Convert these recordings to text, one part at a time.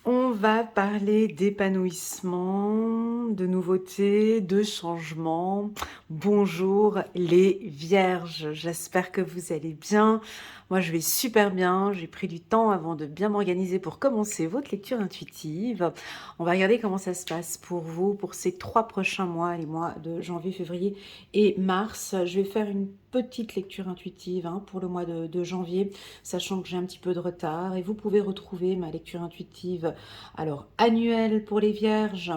On va parler d'épanouissement, de nouveautés, de changements. Bonjour les vierges, j'espère que vous allez bien. Moi je vais super bien, j'ai pris du temps avant de bien m'organiser pour commencer votre lecture intuitive. On va regarder comment ça se passe pour vous, pour ces 3 prochains mois, les mois de janvier, février et mars. Je vais faire une petite lecture intuitive pour le mois de janvier, sachant que j'ai un petit peu de retard. Et vous pouvez retrouver ma lecture intuitive alors annuelle pour les vierges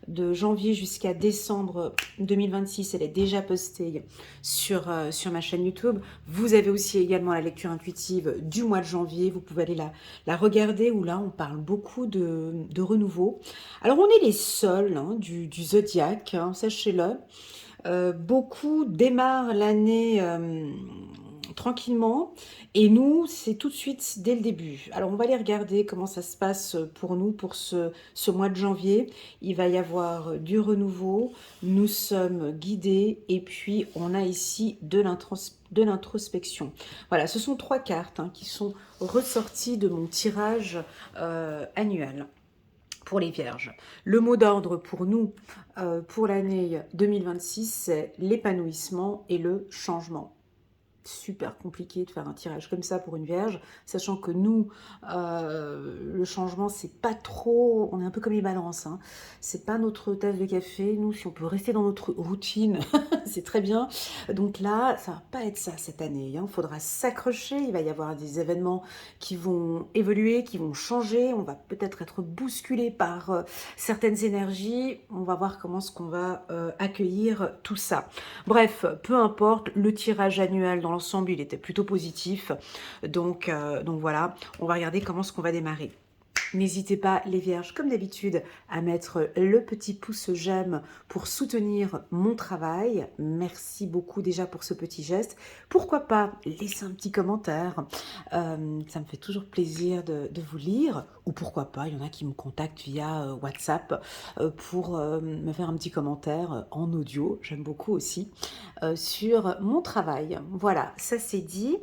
de janvier jusqu'à décembre 2026. Elle est déjà postée sur ma chaîne YouTube. Vous avez aussi également la lecture intuitive du mois de janvier. Vous pouvez aller la regarder où là on parle beaucoup de renouveau. Alors on est les seuls du zodiaque, sachez-le. Beaucoup démarrent l'année tranquillement et nous c'est tout de suite dès le début. Alors on va aller regarder comment ça se passe pour nous pour ce mois de janvier. Il va y avoir du renouveau, nous sommes guidés et puis on a ici de l'introspection. Voilà, ce sont 3 cartes qui sont ressorties de mon tirage annuel pour les vierges. Le mot d'ordre pour nous, pour l'année 2026, c'est l'épanouissement et le changement. Super compliqué de faire un tirage comme ça pour une vierge, sachant que nous, le changement, c'est pas trop... On est un peu comme les balances, c'est pas notre tasse de café. Nous, si on peut rester dans notre routine, c'est très bien. Donc là, ça va pas être ça cette année. Il faudra s'accrocher, il va y avoir des événements qui vont évoluer, qui vont changer. On va peut-être être bousculé par certaines énergies. On va voir comment est-ce qu'on va accueillir tout ça. Bref, peu importe, le tirage annuel dans l'ensemble, il était plutôt positif. Donc voilà, on va regarder comment est-ce qu'on va démarrer. N'hésitez pas, les vierges, comme d'habitude, à mettre le petit pouce j'aime pour soutenir mon travail. Merci beaucoup déjà pour ce petit geste. Pourquoi pas laisser un petit commentaire. Ça me fait toujours plaisir de vous lire. Ou pourquoi pas, il y en a qui me contactent via WhatsApp pour me faire un petit commentaire en audio. J'aime beaucoup aussi sur mon travail. Voilà, ça c'est dit.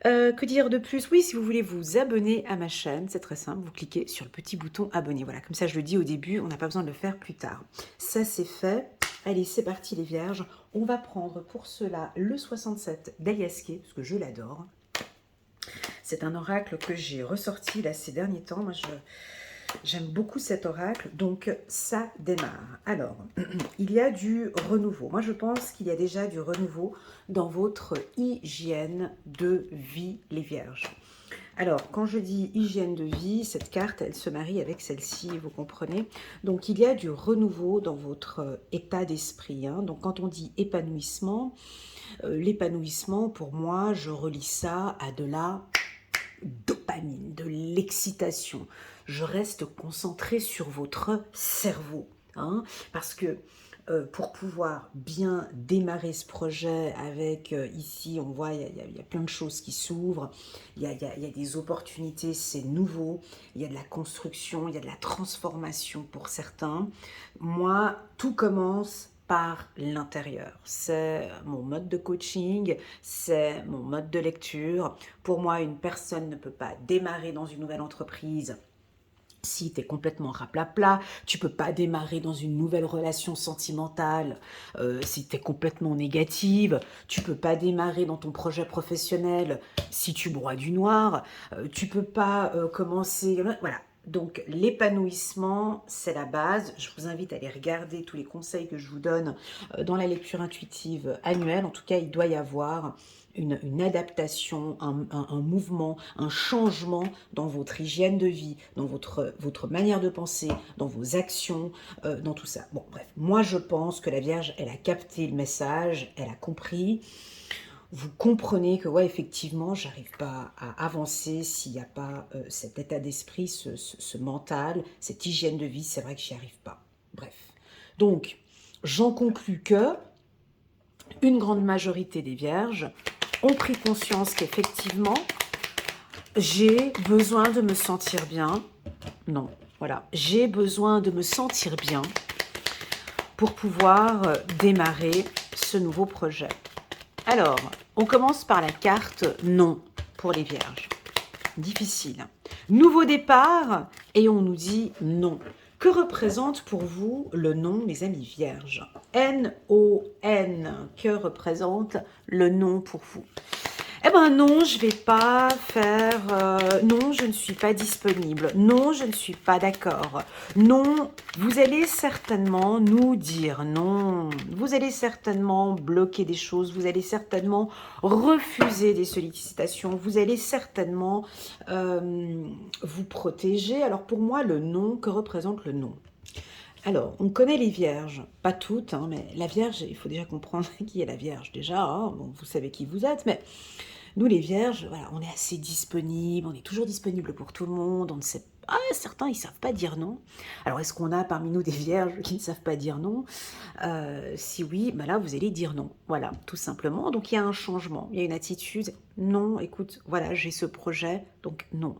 Que dire de plus? Oui, si vous voulez vous abonner à ma chaîne, c'est très simple, vous cliquez sur le petit bouton abonner. Voilà, comme ça je le dis au début, on n'a pas besoin de le faire plus tard. Ça c'est fait. Allez, c'est parti les vierges. On va prendre pour cela le 67 d'Aliasqué, parce que je l'adore. C'est un oracle que j'ai ressorti là ces derniers temps. Moi, j'aime beaucoup cet oracle, donc ça démarre. Alors, il y a du renouveau. Moi, je pense qu'il y a déjà du renouveau dans votre hygiène de vie, les vierges. Alors, quand je dis hygiène de vie, cette carte, elle se marie avec celle-ci, vous comprenez? Donc, il y a du renouveau dans votre état d'esprit. Donc, quand on dit épanouissement, l'épanouissement, pour moi, je relie ça à de la dopamine, de l'excitation. Je reste concentrée sur votre cerveau. Parce que pour pouvoir bien démarrer ce projet avec, ici, on voit, il y a plein de choses qui s'ouvrent, il y a des opportunités, c'est nouveau, il y a de la construction, il y a de la transformation pour certains. Moi, tout commence par l'intérieur. C'est mon mode de coaching, c'est mon mode de lecture. Pour moi, une personne ne peut pas démarrer dans une nouvelle entreprise si tu es complètement raplapla. Tu peux pas démarrer dans une nouvelle relation sentimentale si tu es complètement négative. Tu peux pas démarrer dans ton projet professionnel si tu broies du noir. Tu peux pas commencer... Voilà. Donc l'épanouissement, c'est la base. Je vous invite à aller regarder tous les conseils que je vous donne dans la lecture intuitive annuelle. En tout cas, il doit y avoir une adaptation, un mouvement, un changement dans votre hygiène de vie, dans votre manière de penser, dans vos actions, dans tout ça. Bon, bref, moi je pense que la Vierge, elle a capté le message, elle a compris. Vous comprenez que, ouais, effectivement, j'arrive pas à avancer s'il n'y a pas cet état d'esprit, ce mental, cette hygiène de vie, c'est vrai que j'y arrive pas. Bref. Donc, j'en conclus que une grande majorité des vierges ont pris conscience qu'effectivement, j'ai besoin de me sentir bien. Non, voilà. J'ai besoin de me sentir bien pour pouvoir démarrer ce nouveau projet. Alors, on commence par la carte non pour les vierges. Difficile. Nouveau départ, et on nous dit non. Que représente pour vous le non, mes amis vierges? N-O-N. Que représente le non pour vous? Eh ben non, je vais pas faire... non, je ne suis pas disponible. Non, je ne suis pas d'accord. Non, vous allez certainement nous dire non. Vous allez certainement bloquer des choses. Vous allez certainement refuser des sollicitations. Vous allez certainement vous protéger. Alors pour moi, le non, que représente le non? Alors, on connaît les vierges, pas toutes, hein, mais la vierge, il faut déjà comprendre qui est la vierge déjà, hein, bon, vous savez qui vous êtes, mais nous les vierges, voilà, on est assez disponibles, on est toujours disponible pour tout le monde, on ne sait pas, certains ils savent pas dire non. Alors est-ce qu'on a parmi nous des vierges qui ne savent pas dire non? Si oui, bah là vous allez dire non, voilà, tout simplement. Donc il y a un changement, il y a une attitude, non, écoute, voilà, j'ai ce projet, donc non.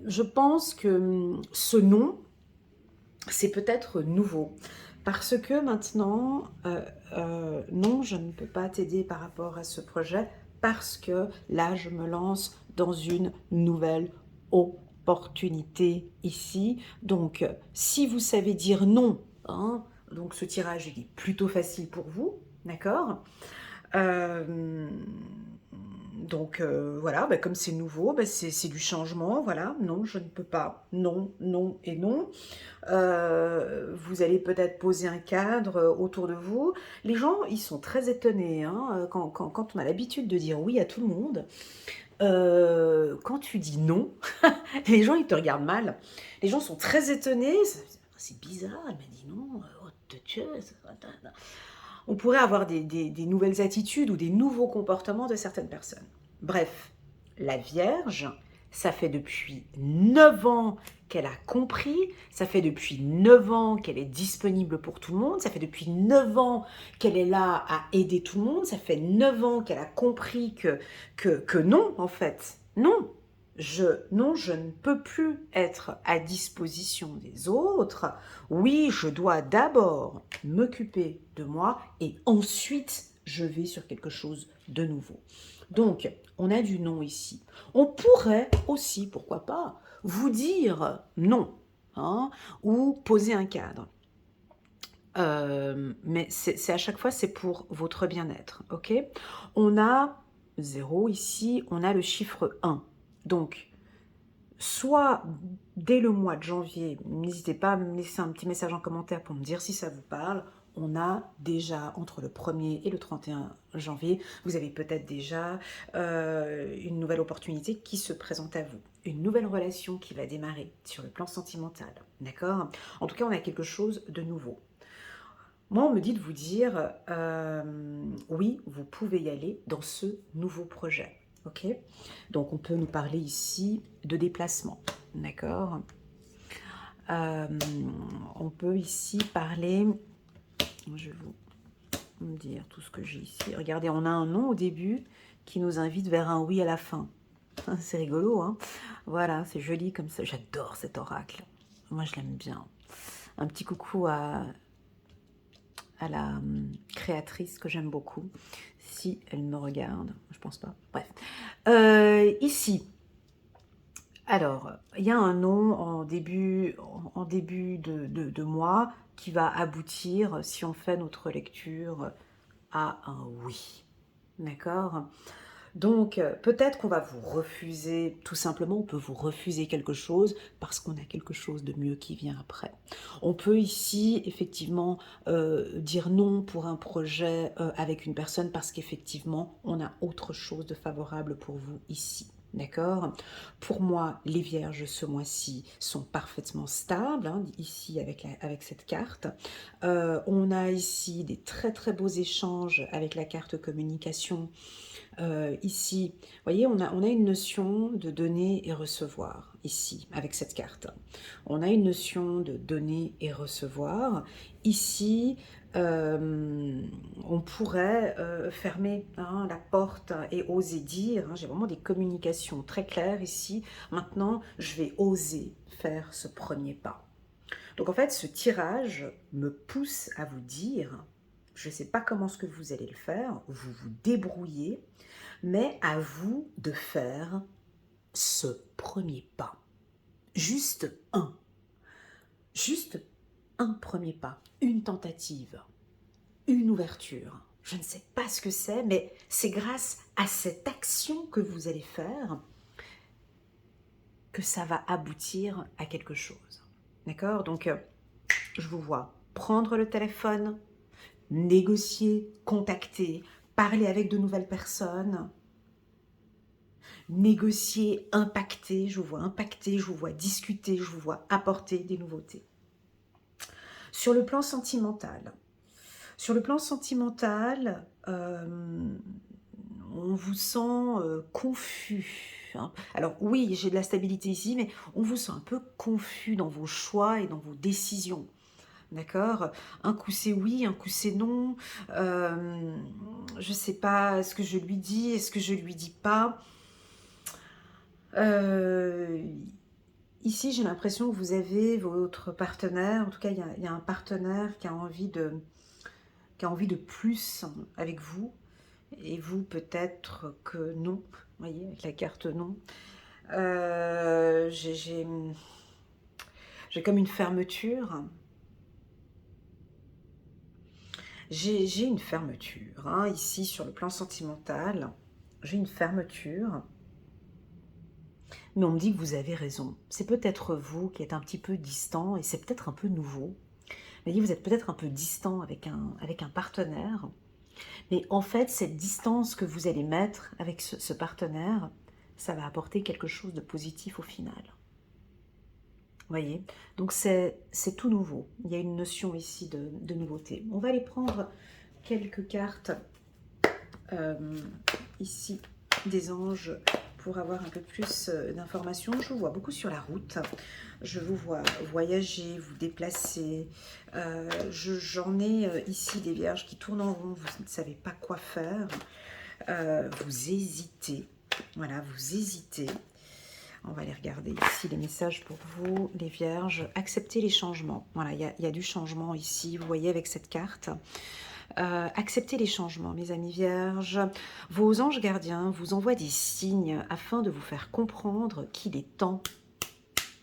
Je pense que ce non, c'est peut-être nouveau. Parce que maintenant, non, je ne peux pas t'aider par rapport à ce projet, parce que là, je me lance dans une nouvelle opportunité ici. Donc, si vous savez dire non, hein, donc ce tirage il est plutôt facile pour vous, d'accord? Donc voilà, bah, comme c'est nouveau, bah, c'est du changement, voilà, non, je ne peux pas, non, non et non. Vous allez peut-être poser un cadre autour de vous. Les gens, ils sont très étonnés, hein, quand on a l'habitude de dire oui à tout le monde. Quand tu dis non, les gens, ils te regardent mal. Les gens sont très étonnés. C'est bizarre, elle m'a dit non. Oh, Dieu, on pourrait avoir des nouvelles attitudes ou des nouveaux comportements de certaines personnes. Bref, la Vierge, ça fait depuis 9 ans qu'elle a compris, ça fait depuis 9 ans qu'elle est disponible pour tout le monde, ça fait depuis 9 ans qu'elle est là à aider tout le monde, ça fait 9 ans qu'elle a compris que non, en fait, non. Non, je ne peux plus être à disposition des autres. Oui, je dois d'abord m'occuper de moi et ensuite je vais sur quelque chose de nouveau. Donc, on a du non ici. On pourrait aussi, pourquoi pas, vous dire non, hein, ou poser un cadre. Mais c'est à chaque fois, c'est pour votre bien-être, ok? On a 0 ici, on a le chiffre 1. Donc, soit dès le mois de janvier, n'hésitez pas à me laisser un petit message en commentaire pour me dire si ça vous parle. On a déjà, entre le 1er et le 31 janvier, vous avez peut-être déjà une nouvelle opportunité qui se présente à vous. Une nouvelle relation qui va démarrer sur le plan sentimental, d'accord? En tout cas, on a quelque chose de nouveau. Moi, on me dit de vous dire, oui, vous pouvez y aller dans ce nouveau projet. Ok? Donc, on peut nous parler ici de déplacement. D'accord? On peut ici parler, je vais vous dire tout ce que j'ai ici. Regardez, on a un non au début qui nous invite vers un oui à la fin. C'est rigolo, hein? Voilà, c'est joli comme ça. J'adore cet oracle. Moi, je l'aime bien. Un petit coucou à la créatrice que j'aime beaucoup, si elle me regarde, je pense pas, bref. Ici, alors, il y a un nom en début de mois qui va aboutir, si on fait notre lecture, à un oui, d'accord? Donc, peut-être qu'on va vous refuser, tout simplement, on peut vous refuser quelque chose parce qu'on a quelque chose de mieux qui vient après. On peut ici, effectivement, dire non pour un projet avec une personne parce qu'effectivement, on a autre chose de favorable pour vous ici. D'accord? Pour moi, les vierges ce mois-ci sont parfaitement stables, hein, ici avec cette carte. On a ici des très très beaux échanges avec la carte communication. Ici, vous voyez, on a une notion de donner et recevoir, ici, avec cette carte. On a une notion de donner et recevoir. Ici, on pourrait fermer hein, la porte et oser dire, hein, j'ai vraiment des communications très claires ici, maintenant je vais oser faire ce premier pas. Donc en fait, ce tirage me pousse à vous dire, je ne sais pas comment ce que vous allez le faire, vous vous débrouillez, Mais à vous de faire ce premier pas. Juste un. Juste un premier pas. Une tentative. Une ouverture. Je ne sais pas ce que c'est, mais c'est grâce à cette action que vous allez faire que ça va aboutir à quelque chose. D'accord? Donc, je vous vois prendre le téléphone, négocier, contacter, parler avec de nouvelles personnes, négocier, impacter, je vous vois discuter, je vous vois apporter des nouveautés. Sur le plan sentimental, on vous sent confus. Hein. Alors oui, j'ai de la stabilité ici, mais on vous sent un peu confus dans vos choix et dans vos décisions. D'accord? Un coup c'est oui, un coup c'est non. Je ne sais pas, est-ce que je lui dis, est-ce que je lui dis pas? Ici, j'ai l'impression que vous avez votre partenaire, en tout cas, il y a un partenaire qui a envie de plus avec vous, et vous, peut-être que non, vous voyez, avec la carte non. J'ai comme une fermeture. J'ai une fermeture, hein, ici, sur le plan sentimental. J'ai une fermeture. Mais on me dit que vous avez raison. C'est peut-être vous qui êtes un petit peu distant, et c'est peut-être un peu nouveau. Mais vous êtes peut-être un peu distant avec un partenaire. Mais en fait, cette distance que vous allez mettre avec ce partenaire, ça va apporter quelque chose de positif au final. Vous voyez? Donc c'est tout nouveau. Il y a une notion ici de nouveauté. On va aller prendre quelques cartes ici des anges pour avoir un peu plus d'informations. Je vous vois beaucoup sur la route. Je vous vois voyager, vous déplacer. J'en ai ici des vierges qui tournent en rond. Vous ne savez pas quoi faire. Vous hésitez. Voilà, vous hésitez. On va aller regarder ici les messages pour vous, les vierges. Acceptez les changements. Voilà, il y a du changement ici, vous voyez, avec cette carte. Acceptez les changements, mes amis vierges. Vos anges gardiens vous envoient des signes afin de vous faire comprendre qu'il est temps.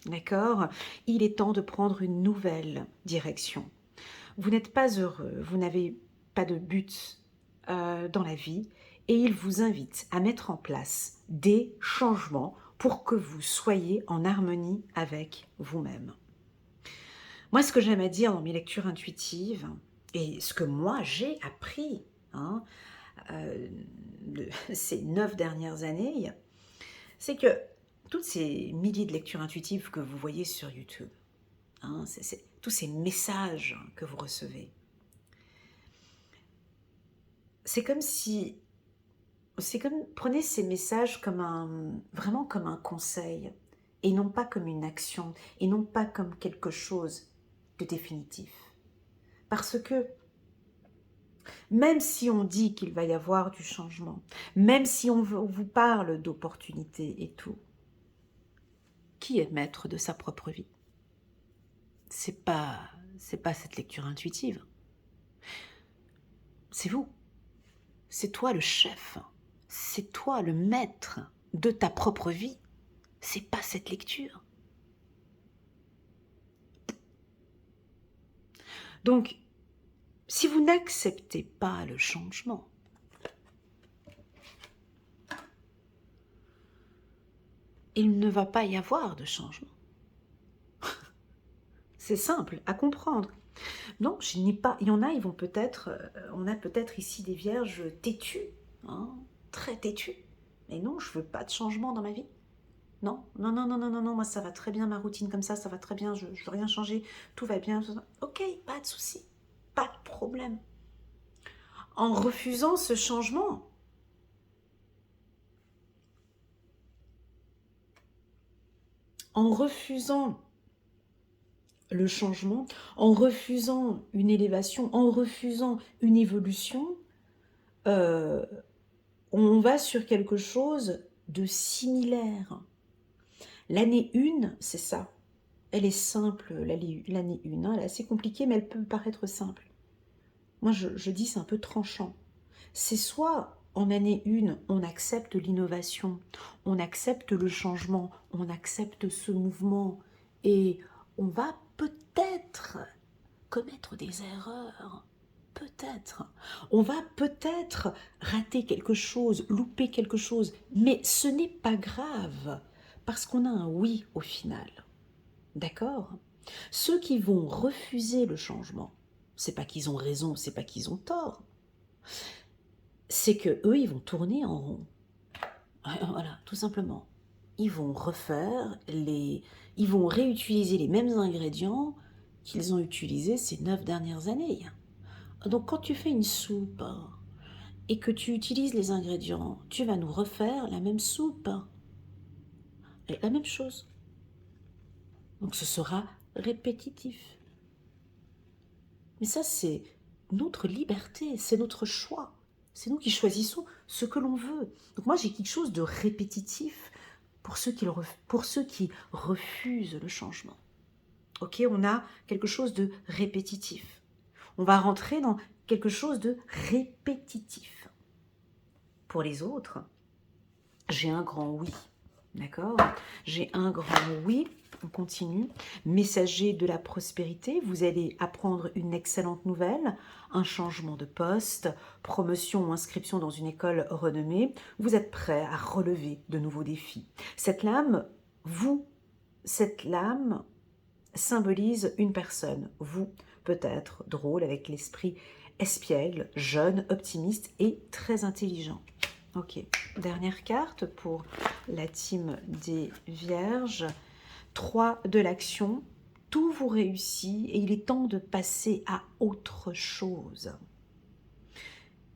D'accord? Il est temps de prendre une nouvelle direction. Vous n'êtes pas heureux, vous n'avez pas de but dans la vie, et il vous invite à mettre en place des changements pour que vous soyez en harmonie avec vous-même. Moi, ce que j'aime à dire dans mes lectures intuitives, et ce que moi j'ai appris hein, ces 9 dernières années, c'est que toutes ces milliers de lectures intuitives que vous voyez sur YouTube, hein, tous ces messages que vous recevez, c'est comme si... prenez ces messages comme vraiment comme un conseil, et non pas comme une action, et non pas comme quelque chose de définitif. Parce que même si on dit qu'il va y avoir du changement, même si on vous parle d'opportunités et tout, qui est maître de sa propre vie? C'est pas cette lecture intuitive. C'est vous. C'est toi le chef. C'est toi le maître de ta propre vie. C'est pas cette lecture. Donc, si vous n'acceptez pas le changement, il ne va pas y avoir de changement. C'est simple à comprendre. Non, je n'ai pas. Il y en a, ils vont peut-être. On a peut-être ici des vierges têtues, hein, très têtues. Mais non, je veux pas de changement dans ma vie. Non, non, non, non, non, non, non. Moi, ça va très bien ma routine comme ça va très bien. Je veux rien changer. Tout va bien. Ok, pas de souci, pas de problème. En refusant ce changement, en refusant le changement, en refusant une élévation, en refusant une évolution, euh, on va sur quelque chose de similaire. L'année 1, c'est ça. Elle est simple, l'année 1. Hein, elle est assez compliquée, mais elle peut paraître simple. Moi, je dis c'est un peu tranchant. C'est soit en année 1, on accepte l'innovation, on accepte le changement, on accepte ce mouvement et on va peut-être commettre des erreurs. Peut-être. On va peut-être rater quelque chose, louper quelque chose, mais ce n'est pas grave parce qu'on a un oui au final. D'accord? Ceux qui vont refuser le changement, c'est pas qu'ils ont raison, c'est pas qu'ils ont tort. C'est que eux, ils vont tourner en rond. Voilà, tout simplement. Ils vont ils vont réutiliser les mêmes ingrédients qu'ils ont utilisés ces 9 dernières années. Donc quand tu fais une soupe et que tu utilises les ingrédients, tu vas nous refaire la même soupe et la même chose. Donc ce sera répétitif. Mais ça, c'est notre liberté, c'est notre choix. C'est nous qui choisissons ce que l'on veut. Donc moi, j'ai quelque chose de répétitif pour ceux qui refusent le changement. Ok, on a quelque chose de répétitif. On va rentrer dans quelque chose de répétitif. Pour les autres, j'ai un grand oui. D'accord? J'ai un grand oui. On continue. Messager de la prospérité, vous allez apprendre une excellente nouvelle, un changement de poste, promotion ou inscription dans une école renommée. Vous êtes prêt à relever de nouveaux défis. Cette lame symbolise une personne, vous, peut-être drôle, avec l'esprit espiègle, jeune, optimiste et très intelligent. Ok, dernière carte pour la team des Vierges. 3 de l'action, tout vous réussit et il est temps de passer à autre chose.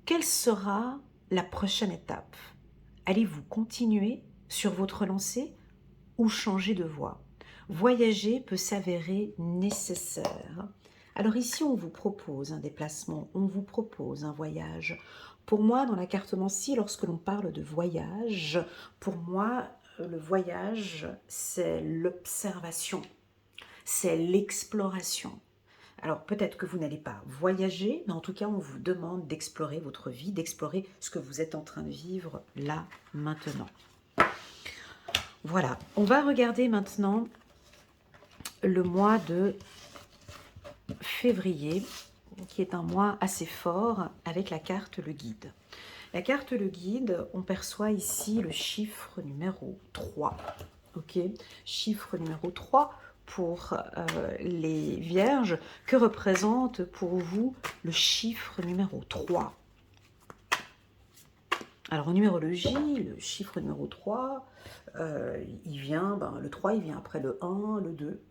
Quelle sera la prochaine étape? Allez-vous continuer sur votre lancée ou changer de voie? Voyager peut s'avérer nécessaire. Alors ici, on vous propose un déplacement, on vous propose un voyage. Pour moi, dans la cartomancie, lorsque l'on parle de voyage, pour moi, le voyage, c'est l'observation, c'est l'exploration. Alors peut-être que vous n'allez pas voyager, mais en tout cas, on vous demande d'explorer votre vie, d'explorer ce que vous êtes en train de vivre là, maintenant. Voilà, on va regarder maintenant le mois de février, qui est un mois assez fort avec la carte le guide. La carte le guide, on perçoit ici le chiffre numéro 3. Ok, chiffre numéro 3 pour les vierges. Que représente pour vous le chiffre numéro 3? Alors en numérologie, le chiffre numéro 3, le 3 il vient après le 1, le 2.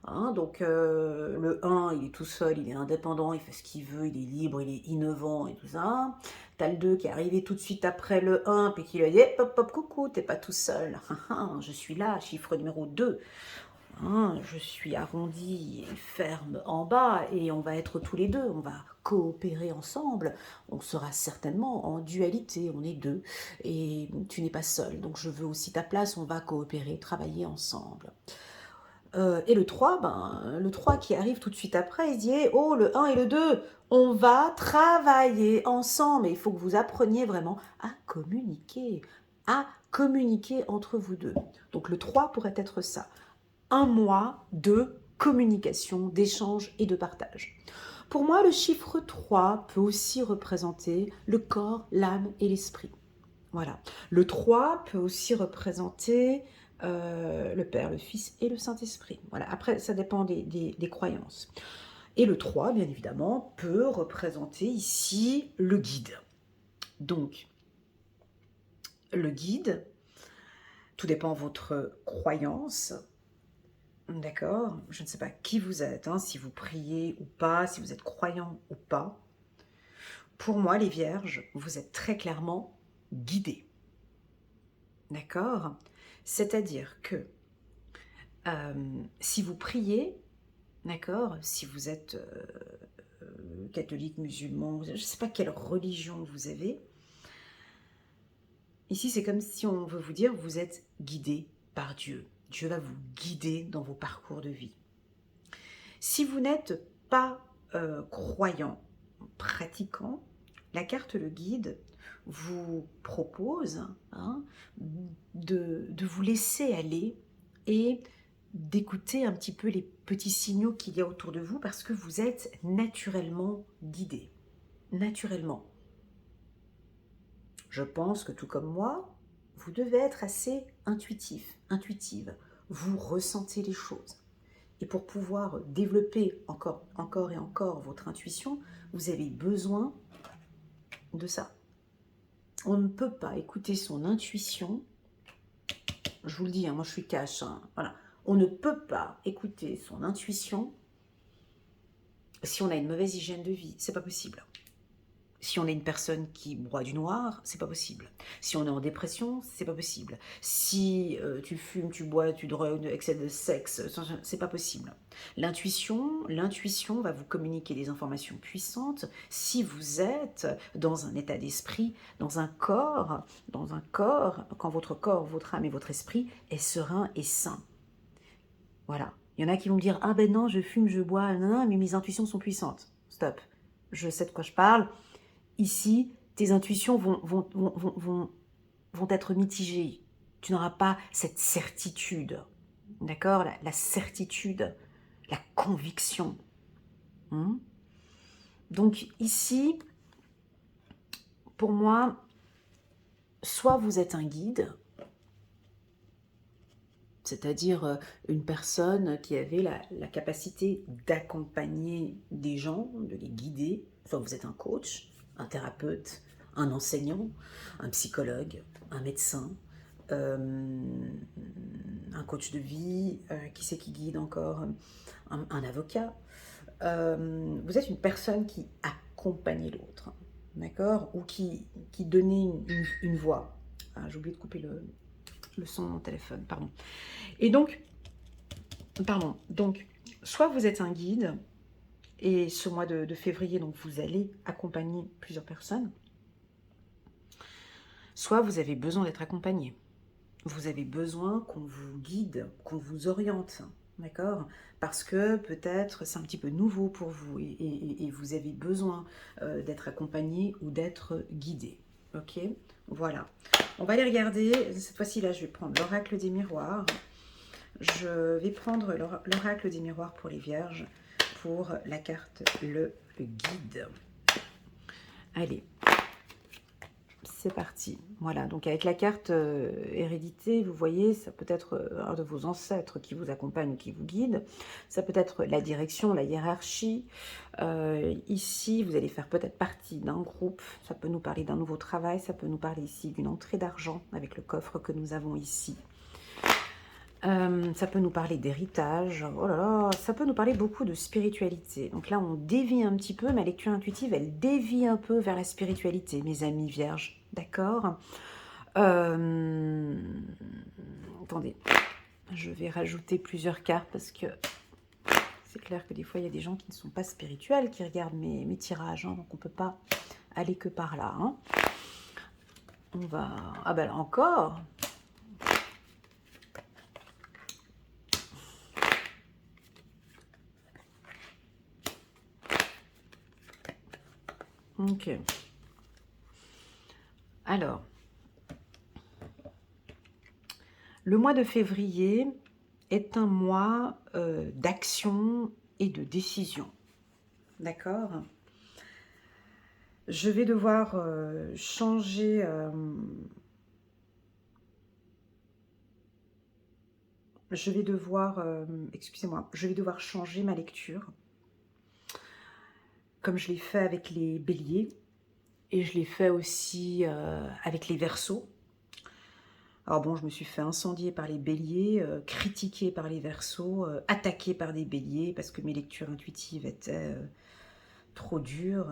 Hein, donc le 1, il est tout seul, il est indépendant, il fait ce qu'il veut, il est libre, il est innovant et tout ça. T'as le 2 qui est arrivé tout de suite après le 1, puis qui lui a dit hey, pop, pop, coucou, t'es pas tout seul. Je suis là, chiffre numéro 2. Hein, je suis arrondi et ferme en bas et on va être tous les deux, on va coopérer ensemble. On sera certainement en dualité, on est deux et tu n'es pas seul. Donc je veux aussi ta place, on va coopérer, travailler ensemble. Et le 3, le 3 qui arrive tout de suite après, il se dit hey, oh, le 1 et le 2, on va travailler ensemble. Et il faut que vous appreniez vraiment à communiquer entre vous deux. Donc le 3 pourrait être ça. Un mois de communication, d'échange et de partage. Pour moi, le chiffre 3 peut aussi représenter le corps, l'âme et l'esprit. Voilà. Le 3 peut aussi représenter le Père, le Fils et le Saint-Esprit. Voilà. Après, ça dépend des croyances. Et le 3, bien évidemment, peut représenter ici le guide. Donc, le guide, tout dépend de votre croyance. D'accord? Je ne sais pas qui vous êtes, hein, si vous priez ou pas, si vous êtes croyant ou pas. Pour moi, les vierges, vous êtes très clairement guidés. D'accord? C'est-à-dire que si vous priez, d'accord, si vous êtes catholique, musulman, je ne sais pas quelle religion vous avez, ici c'est comme si on veut vous dire vous êtes guidé par Dieu. Dieu va vous guider dans vos parcours de vie. Si vous n'êtes pas croyant, pratiquant, La carte le guide vous propose hein, de vous laisser aller et d'écouter un petit peu les petits signaux qu'il y a autour de vous parce que vous êtes naturellement guidé. Naturellement. Je pense que tout comme moi, vous devez être assez intuitif, intuitive. Vous ressentez les choses. Et pour pouvoir développer encore et encore votre intuition, vous avez besoin de ça. On ne peut pas écouter son intuition. Je vous le dis, hein, moi je suis cash. Hein, voilà. On ne peut pas écouter son intuition si on a une mauvaise hygiène de vie. C'est pas possible. Si on est une personne qui broie du noir, c'est pas possible. Si on est en dépression, c'est pas possible. Si tu fumes, tu bois, tu drogues, excès de sexe, c'est pas possible. L'intuition va vous communiquer des informations puissantes si vous êtes dans un état d'esprit, dans un corps, quand votre corps, votre âme et votre esprit est serein et sain. Voilà. Il y en a qui vont me dire, ah ben non, je fume, je bois, non, mais mes intuitions sont puissantes. Stop. Je sais de quoi je parle. Ici, tes intuitions vont être mitigées. Tu n'auras pas cette certitude. D'accord, la certitude, la conviction. Donc ici, pour moi, soit vous êtes un guide, c'est-à-dire une personne qui avait la capacité d'accompagner des gens, de les guider, soit vous êtes un coach, un thérapeute, un enseignant, un psychologue, un médecin, un coach de vie, qui c'est qui guide encore, un avocat. Vous êtes une personne qui accompagnait l'autre, d'accord, ou qui donnait une voix. Ah, j'ai oublié de couper le son de mon téléphone, pardon. Et donc, soit vous êtes un guide, et ce mois de février, donc vous allez accompagner plusieurs personnes, soit vous avez besoin d'être accompagné. Vous avez besoin qu'on vous guide, qu'on vous oriente, d'accord? Parce que peut-être c'est un petit peu nouveau pour vous et vous avez besoin d'être accompagné ou d'être guidé, ok? Voilà. On va aller regarder, cette fois-ci là, je vais prendre l'oracle des miroirs. Je vais prendre l'oracle des miroirs pour les vierges, pour la carte le guide. Allez, c'est parti. Voilà, donc avec la carte hérédité, vous voyez, ça peut être un de vos ancêtres qui vous accompagne, qui vous guide. Ça peut être la direction, la hiérarchie. Ici, vous allez faire peut-être partie d'un groupe. Ça peut nous parler d'un nouveau travail. Ça peut nous parler ici d'une entrée d'argent avec le coffre que nous avons ici. Ça peut nous parler d'héritage, oh là là, ça peut nous parler beaucoup de spiritualité. Donc là, on dévie un petit peu, ma lecture intuitive, elle dévie un peu vers la spiritualité, mes amis vierges, d'accord? Attendez, je vais rajouter plusieurs cartes parce que c'est clair que des fois, il y a des gens qui ne sont pas spirituels, qui regardent mes tirages, hein, donc on ne peut pas aller que par là. Hein. On va... Ah ben là encore. Ok. Alors, le mois de février est un mois d'action et de décision. D'accord? Je vais devoir changer... excusez-moi, je vais devoir changer ma lecture, comme je l'ai fait avec les béliers, et je l'ai fait aussi avec les verseaux. Alors bon, je me suis fait incendier par les béliers, critiquer par les verseaux, attaquer par des béliers, parce que mes lectures intuitives étaient trop dures,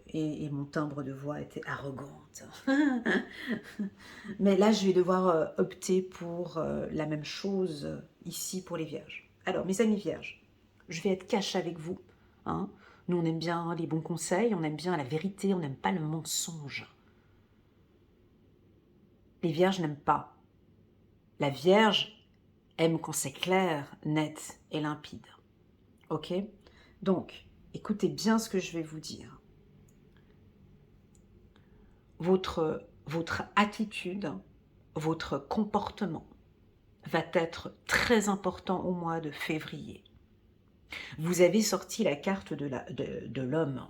et mon timbre de voix était arrogante. Mais là, je vais devoir opter pour la même chose ici pour les vierges. Alors, mes amis vierges, je vais être cash avec vous. Hein. Nous, on aime bien les bons conseils, on aime bien la vérité, on n'aime pas le mensonge. Les vierges n'aiment pas. La vierge aime quand c'est clair, net et limpide. Ok? Donc, écoutez bien ce que je vais vous dire. votre attitude, votre comportement va être très important au mois de février. Vous avez sorti la carte de l'homme.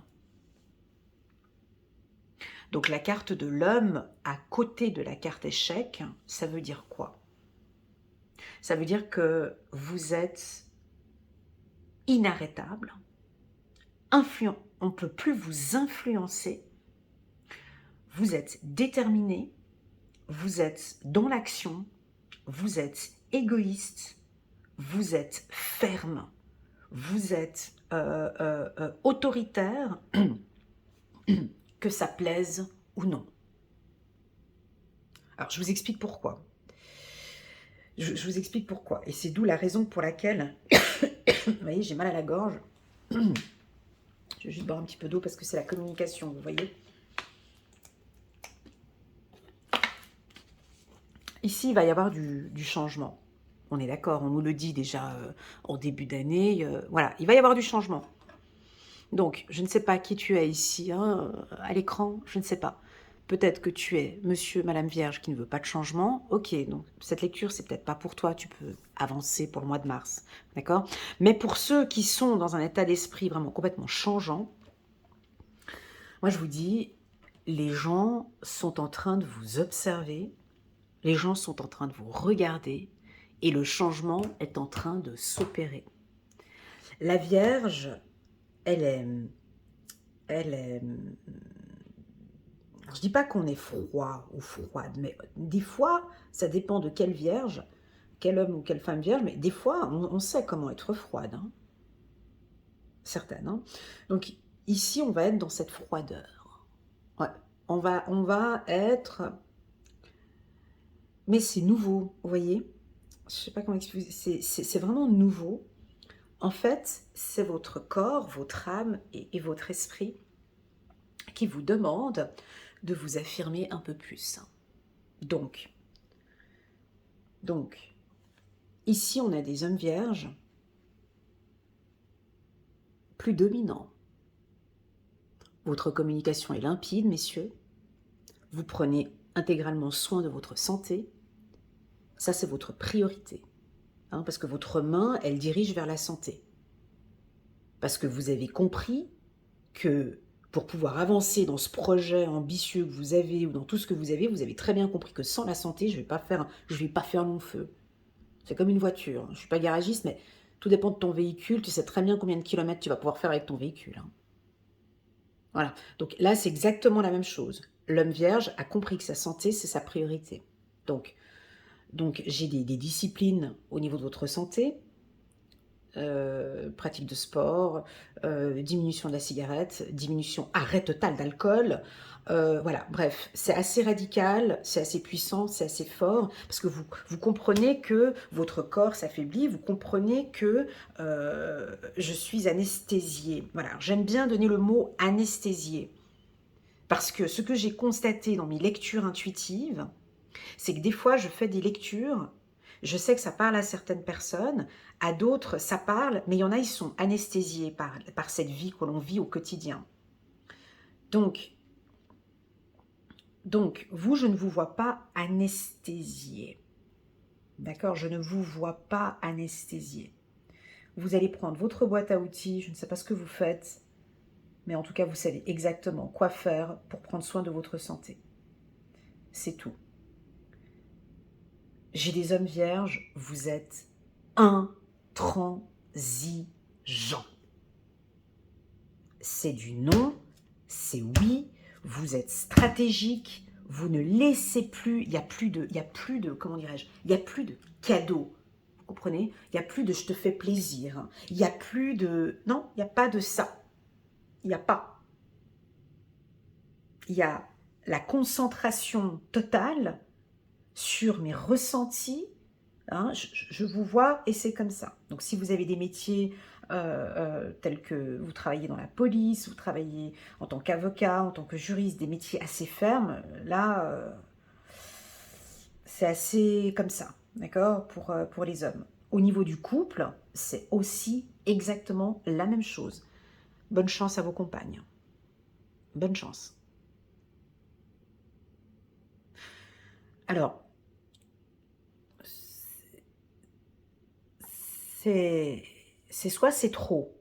Donc la carte de l'homme à côté de la carte échec, ça veut dire quoi? Ça veut dire que vous êtes inarrêtable, on ne peut plus vous influencer, vous êtes déterminé, vous êtes dans l'action, vous êtes égoïste, vous êtes ferme, vous êtes autoritaire, que ça plaise ou non. Alors, je vous explique pourquoi. Je vous explique pourquoi. Et c'est d'où la raison pour laquelle, vous voyez, j'ai mal à la gorge. Je vais juste boire un petit peu d'eau parce que c'est la communication, vous voyez. Ici, il va y avoir du changement. On est d'accord, on nous le dit déjà en début d'année. Voilà, il va y avoir du changement. Donc, je ne sais pas qui tu es ici, hein, à l'écran, je ne sais pas. Peut-être que tu es monsieur, madame vierge qui ne veut pas de changement. Ok, donc cette lecture, c'est peut-être pas pour toi, tu peux avancer pour le mois de mars, d'accord? Mais pour ceux qui sont dans un état d'esprit vraiment complètement changeant, moi je vous dis, les gens sont en train de vous observer, les gens sont en train de vous regarder et le changement est en train de s'opérer. La Vierge, elle est... Je dis pas qu'on est froid ou froide, mais des fois, ça dépend de quelle vierge, quel homme ou quelle femme vierge, mais des fois, on sait comment être froide. Hein. Certaines. Hein. Donc ici, on va être dans cette froideur. Ouais. On va être... Mais c'est nouveau, vous voyez? Je sais pas comment expliquer. C'est vraiment nouveau. En fait, c'est votre corps, votre âme et votre esprit qui vous demandent de vous affirmer un peu plus. Donc, ici, on a des hommes vierges plus dominants. Votre communication est limpide, messieurs. Vous prenez intégralement soin de votre santé. Ça, c'est votre priorité. Hein, parce que votre main, elle dirige vers la santé. Parce que vous avez compris que pour pouvoir avancer dans ce projet ambitieux que vous avez ou dans tout ce que vous avez très bien compris que sans la santé, je vais pas faire long feu. C'est comme une voiture. Je ne suis pas garagiste, mais tout dépend de ton véhicule. Tu sais très bien combien de kilomètres tu vas pouvoir faire avec ton véhicule. Hein. Voilà. Donc là, c'est exactement la même chose. L'homme vierge a compris que sa santé, c'est sa priorité. Donc j'ai des disciplines au niveau de votre santé, pratique de sport, diminution de la cigarette, arrêt total d'alcool. Voilà, bref, c'est assez radical, c'est assez puissant, c'est assez fort, parce que vous comprenez que votre corps s'affaiblit, vous comprenez que je suis anesthésiée. Voilà, j'aime bien donner le mot anesthésiée, parce que ce que j'ai constaté dans mes lectures intuitives, c'est que des fois, je fais des lectures, je sais que ça parle à certaines personnes, à d'autres, ça parle, mais il y en a, ils sont anesthésiés par cette vie que l'on vit au quotidien. Donc, vous, je ne vous vois pas anesthésié. D'accord? Je ne vous vois pas anesthésié. Vous allez prendre votre boîte à outils, je ne sais pas ce que vous faites, mais en tout cas, vous savez exactement quoi faire pour prendre soin de votre santé. C'est tout. J'ai des hommes vierges, vous êtes intransigeants. C'est du non, c'est oui, vous êtes stratégique, vous ne laissez plus, il n'y a plus de, comment dirais-je, il n'y a plus de cadeaux, vous comprenez? Il n'y a plus de je te fais plaisir, il n'y a plus de, non, il n'y a pas de ça, il n'y a pas. Il y a la concentration totale sur mes ressentis. Hein, je vous vois et c'est comme ça. Donc si vous avez des métiers tels que vous travaillez dans la police, vous travaillez en tant qu'avocat, en tant que juriste, des métiers assez fermes, là, c'est assez comme ça, d'accord, pour les hommes. Au niveau du couple, c'est aussi exactement la même chose. Bonne chance à vos compagnes. Bonne chance. Alors, c'est soit c'est trop,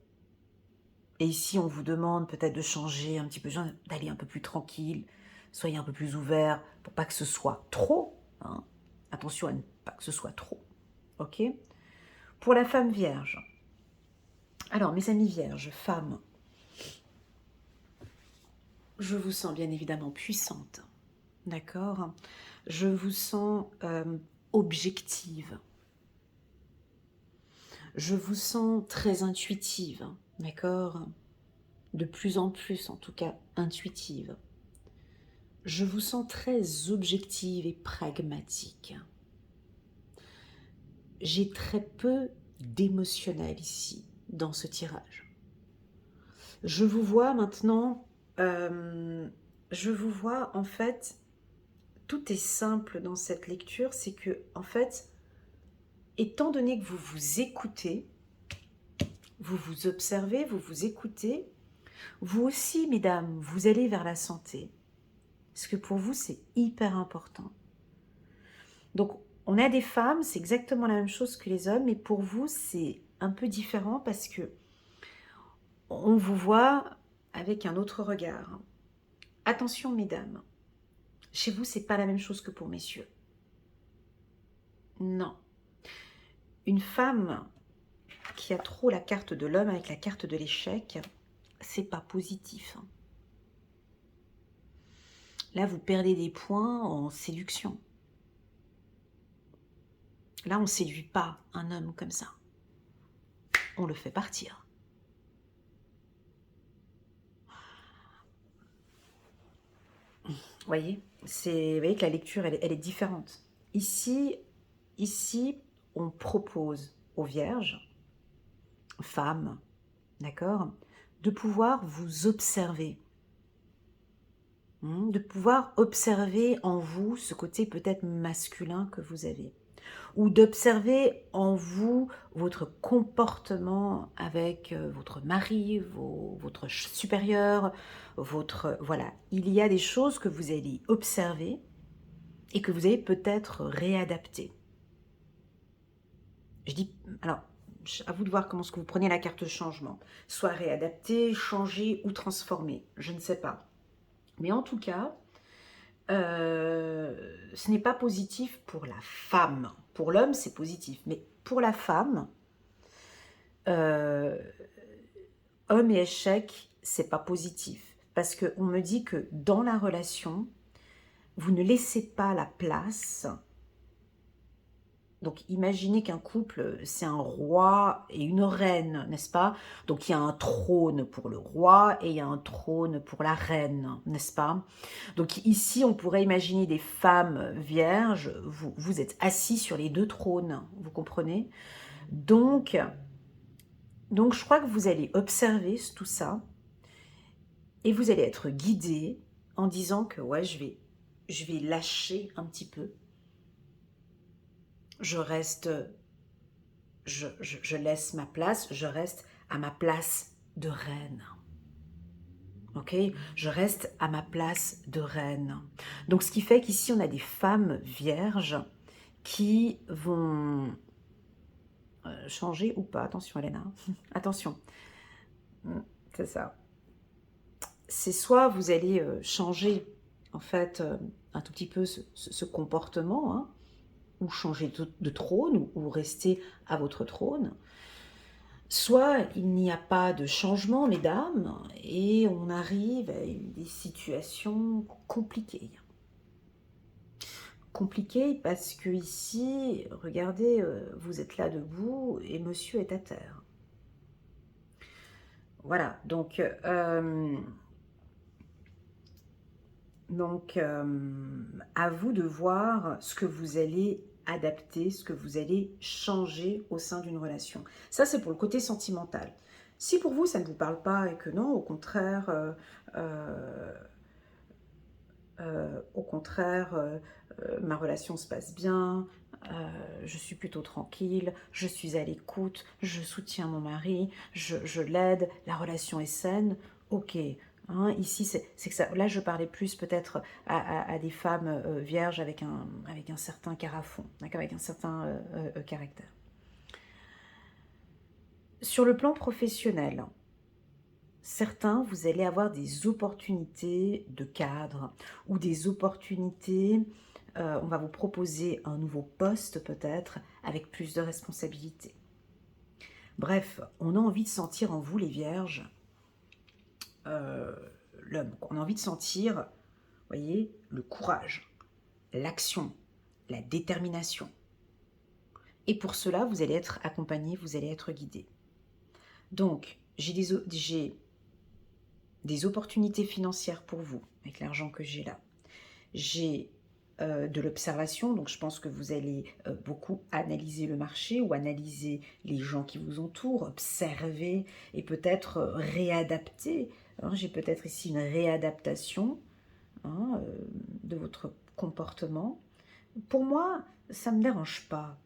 et ici on vous demande peut-être de changer un petit peu, d'aller un peu plus tranquille, soyez un peu plus ouvert pour pas que ce soit trop, hein. Attention à ne pas que ce soit trop, ok? Pour la femme vierge, alors mes amis vierges, femmes, je vous sens bien évidemment puissante, d'accord? Je vous sens objective. Je vous sens très intuitive, d'accord? De plus en plus, en tout cas, intuitive. Je vous sens très objective et pragmatique. J'ai très peu d'émotionnel ici, dans ce tirage. Je vous vois maintenant, je vous vois en fait, tout est simple dans cette lecture, c'est que en fait, étant donné que vous vous écoutez, vous vous observez, vous vous écoutez, vous aussi, mesdames, vous allez vers la santé. Parce que pour vous, c'est hyper important. Donc, on a des femmes, c'est exactement la même chose que les hommes, mais pour vous, c'est un peu différent parce que on vous voit avec un autre regard. Attention, mesdames, chez vous, c'est pas la même chose que pour messieurs. Non. Une femme qui a trop la carte de l'homme avec la carte de l'échec, c'est pas positif. Là, vous perdez des points en séduction. Là, on ne séduit pas un homme comme ça. On le fait partir. Vous voyez que la lecture, elle est différente. Ici, on propose aux vierges, femmes, d'accord, de pouvoir vous observer, de pouvoir observer en vous ce côté peut-être masculin que vous avez, ou d'observer en vous votre comportement avec votre mari, votre supérieur, voilà. Il y a des choses que vous allez observer et que vous allez peut-être réadapter. Je dis, alors, à vous de voir comment est-ce que vous prenez la carte changement. Soit réadapter, changer ou transformer, je ne sais pas. Mais en tout cas, ce n'est pas positif pour la femme. Pour l'homme, c'est positif. Mais pour la femme, homme et échec, c'est pas positif. Parce qu'on me dit que dans la relation, vous ne laissez pas la place. Donc imaginez qu'un couple, c'est un roi et une reine, n'est-ce pas? Donc il y a un trône pour le roi et il y a un trône pour la reine, n'est-ce pas? Donc ici, on pourrait imaginer des femmes vierges, vous êtes assis sur les deux trônes, vous comprenez? Donc je crois que vous allez observer tout ça et vous allez être guidé en disant que ouais, je vais lâcher un petit peu. Je reste, je laisse ma place, je reste à ma place de reine. Ok, je reste à ma place de reine. Donc, ce qui fait qu'ici, on a des femmes vierges qui vont changer ou pas. Attention, Elena. Attention. C'est ça. C'est soit vous allez changer, en fait, un tout petit peu ce comportement, hein, ou changer de trône, ou rester à votre trône. Soit il n'y a pas de changement, mesdames, et on arrive à des situations compliquées. Compliquées parce que ici, regardez, vous êtes là debout et monsieur est à terre. Voilà, donc à vous de voir ce que vous allez adapter, ce que vous allez changer au sein d'une relation. Ça, c'est pour le côté sentimental. Si pour vous, ça ne vous parle pas et que non, au contraire, ma relation se passe bien, je suis plutôt tranquille, je suis à l'écoute, je soutiens mon mari, je l'aide, la relation est saine, ok, Hein, ici, c'est que ça. Là, je parlais plus peut-être à des femmes vierges avec un certain carafon, d'accord, avec un certain caractère. Sur le plan professionnel, certains, vous allez avoir des opportunités de cadre ou des opportunités, on va vous proposer un nouveau poste peut-être avec plus de responsabilités. Bref, on a envie de sentir en vous les vierges l'homme. On a envie de sentir, vous voyez, le courage, l'action, la détermination. Et pour cela, vous allez être accompagné, vous allez être guidé. Donc, j'ai des opportunités financières pour vous, avec l'argent que j'ai là. J'ai de l'observation, donc je pense que vous allez beaucoup analyser le marché ou analyser les gens qui vous entourent, observer et peut-être réadapter. Hein, j'ai peut-être ici une réadaptation hein, de votre comportement. Pour moi, ça ne me dérange pas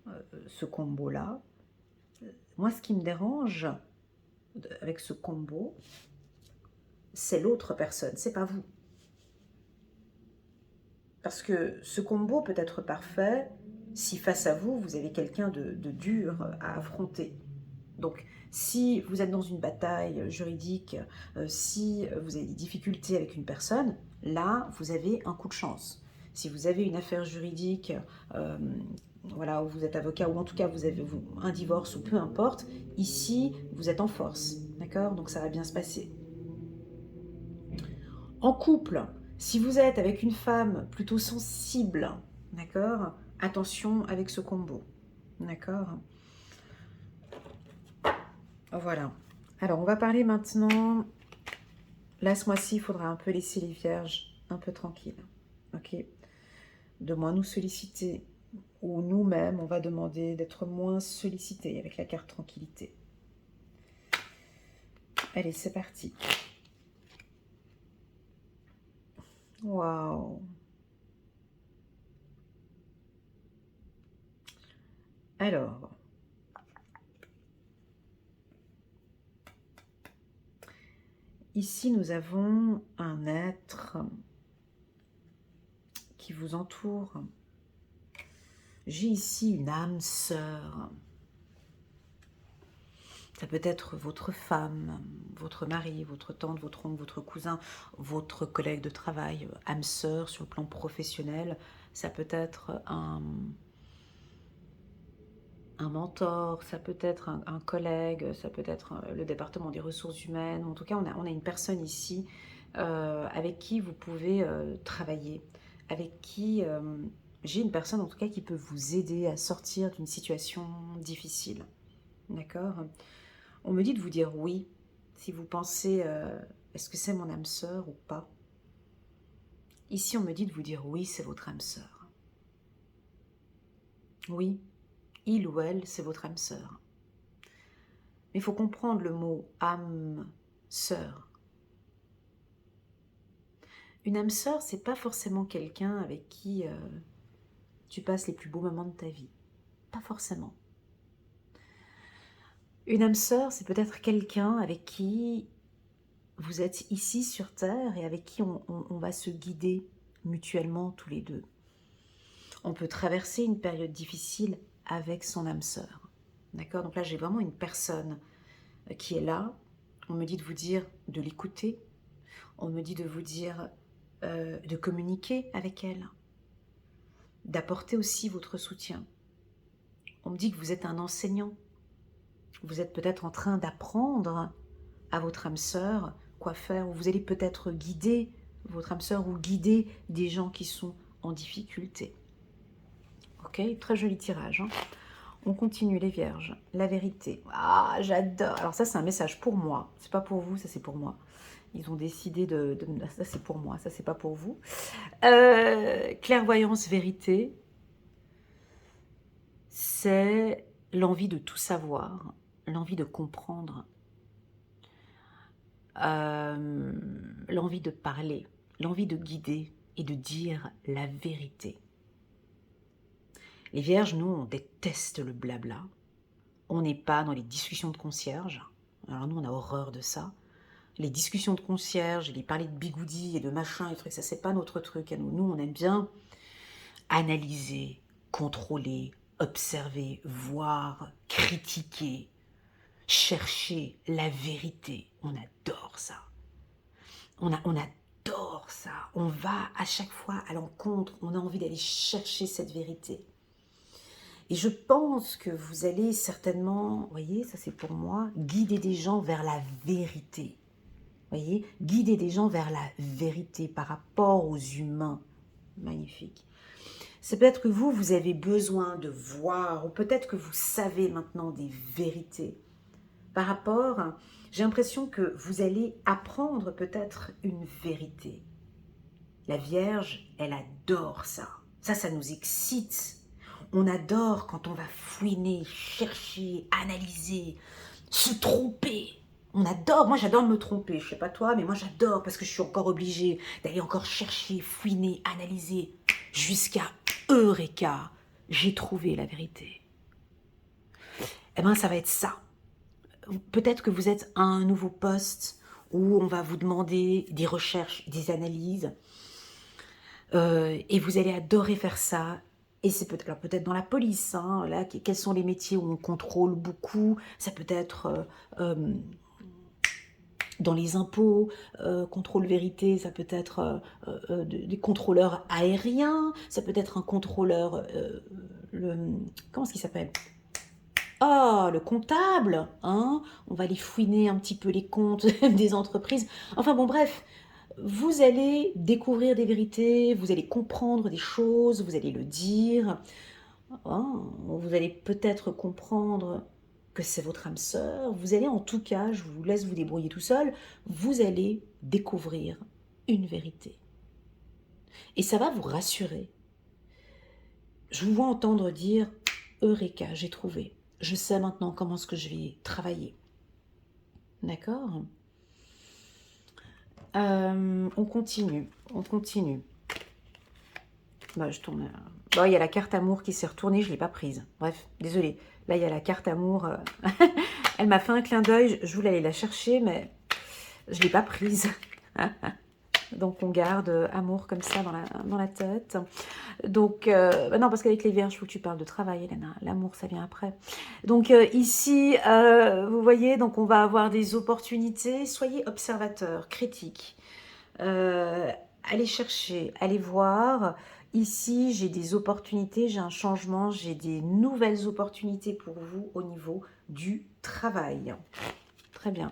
ce combo-là. Moi, ce qui me dérange avec ce combo, c'est l'autre personne, c'est pas vous. Parce que ce combo peut être parfait si face à vous, vous avez quelqu'un de dur à affronter. Donc, si vous êtes dans une bataille juridique, si vous avez des difficultés avec une personne, là, vous avez un coup de chance. Si vous avez une affaire juridique, euh, voilà, où vous êtes avocat, ou en tout cas vous avez un divorce, ou peu importe, ici, vous êtes en force, d'accord? Donc ça va bien se passer. En couple, si vous êtes avec une femme plutôt sensible, d'accord? Attention avec ce combo, d'accord? Voilà. Alors, on va parler maintenant. Là, ce mois-ci, il faudra un peu laisser les vierges un peu tranquilles. Ok? De moins nous solliciter. Ou nous-mêmes, on va demander d'être moins sollicités avec la carte tranquillité. Allez, c'est parti. Waouh! Alors, ici, nous avons un être qui vous entoure. J'ai ici une âme sœur. Ça peut être votre femme, votre mari, votre tante, votre oncle, votre cousin, votre collègue de travail, âme sœur sur le plan professionnel. Ça peut être un mentor, ça peut être un collègue, ça peut être le département des ressources humaines. En tout cas, on a une personne ici avec qui vous pouvez travailler, avec qui j'ai une personne en tout cas qui peut vous aider à sortir d'une situation difficile. D'accord? On me dit de vous dire oui, si vous pensez, est-ce que c'est mon âme sœur ou pas? Ici, on me dit de vous dire oui, c'est votre âme sœur. Oui, il ou elle, c'est votre âme sœur. Mais il faut comprendre le mot âme sœur. Une âme sœur, c'est pas forcément quelqu'un avec qui tu passes les plus beaux moments de ta vie. Pas forcément. Une âme sœur, c'est peut-être quelqu'un avec qui vous êtes ici sur Terre et avec qui on va se guider mutuellement tous les deux. On peut traverser une période difficile avec son âme sœur. D'accord? Donc là, j'ai vraiment une personne qui est là. On me dit de vous dire de l'écouter. On me dit de vous dire de communiquer avec elle. D'apporter aussi votre soutien. On me dit que vous êtes un enseignant. Vous êtes peut-être en train d'apprendre à votre âme sœur quoi faire. Ou vous allez peut-être guider votre âme sœur ou guider des gens qui sont en difficulté. Ok, très joli tirage. Hein. On continue les vierges. La vérité. Ah, j'adore. Alors ça, c'est un message pour moi. C'est pas pour vous, ça c'est pour moi. Ils ont décidé de ça c'est pour moi, ça c'est pas pour vous. Clairvoyance, vérité. C'est l'envie de tout savoir, l'envie de comprendre, l'envie de parler, l'envie de guider et de dire la vérité. Les vierges, nous, on déteste le blabla. On n'est pas dans les discussions de concierge. Alors nous, on a horreur de ça. les discussions de concierge, les parler de bigoudi et de machin, et trucs, ça c'est pas notre truc à nous. Nous, on aime bien analyser, contrôler, observer, voir, critiquer, chercher la vérité. On adore ça. On adore ça. On va à chaque fois à l'encontre. On a envie d'aller chercher cette vérité. Et je pense que vous allez certainement, vous voyez, ça c'est pour moi, guider des gens vers la vérité. Vous voyez, guider des gens vers la vérité par rapport aux humains. Magnifique. C'est peut-être que vous avez besoin de voir, ou peut-être que vous savez maintenant des vérités. Par rapport, j'ai l'impression que vous allez apprendre peut-être une vérité. La Vierge, elle adore ça. Ça nous excite. On adore quand on va fouiner, chercher, analyser, se tromper. On adore, moi j'adore me tromper, je sais pas toi, mais moi j'adore parce que je suis encore obligée d'aller encore chercher, fouiner, analyser, jusqu'à Eureka, j'ai trouvé la vérité. Eh bien ça va être ça. Peut-être que vous êtes à un nouveau poste où on va vous demander des recherches, des analyses, et vous allez adorer faire ça. Et c'est peut-être dans la police, hein, là, quels sont les métiers où on contrôle beaucoup. Ça peut être dans les impôts, contrôle vérité, ça peut être des contrôleurs aériens, ça peut être un contrôleur, comment est-ce qu'il s'appelle? Ah, le comptable, hein? On va aller fouiner un petit peu les comptes des entreprises. Enfin bon, bref, vous allez découvrir des vérités, vous allez comprendre des choses, vous allez le dire. Hein, vous allez peut-être comprendre que c'est votre âme sœur. Vous allez en tout cas, je vous laisse vous débrouiller tout seul, vous allez découvrir une vérité. Et ça va vous rassurer. Je vous vois entendre dire « Eureka, j'ai trouvé. Je sais maintenant comment est-ce que je vais travailler. » D'accord? On continue, on continue. Bah, je tourne. Bon, il y a la carte amour qui s'est retournée, je ne l'ai pas prise. Bref, désolée. Là, il y a la carte amour. Elle m'a fait un clin d'œil. Je voulais aller la chercher, mais je ne l'ai pas prise. Donc, on garde amour comme ça dans la tête. Donc, bah non, parce qu'avec les vierges, il faut que tu parles de travail, Hélène. L'amour, ça vient après. Donc, ici, vous voyez, donc on va avoir des opportunités. Soyez observateurs, critiques. Allez chercher, allez voir. Ici, j'ai des opportunités, j'ai un changement, j'ai des nouvelles opportunités pour vous au niveau du travail. Très bien.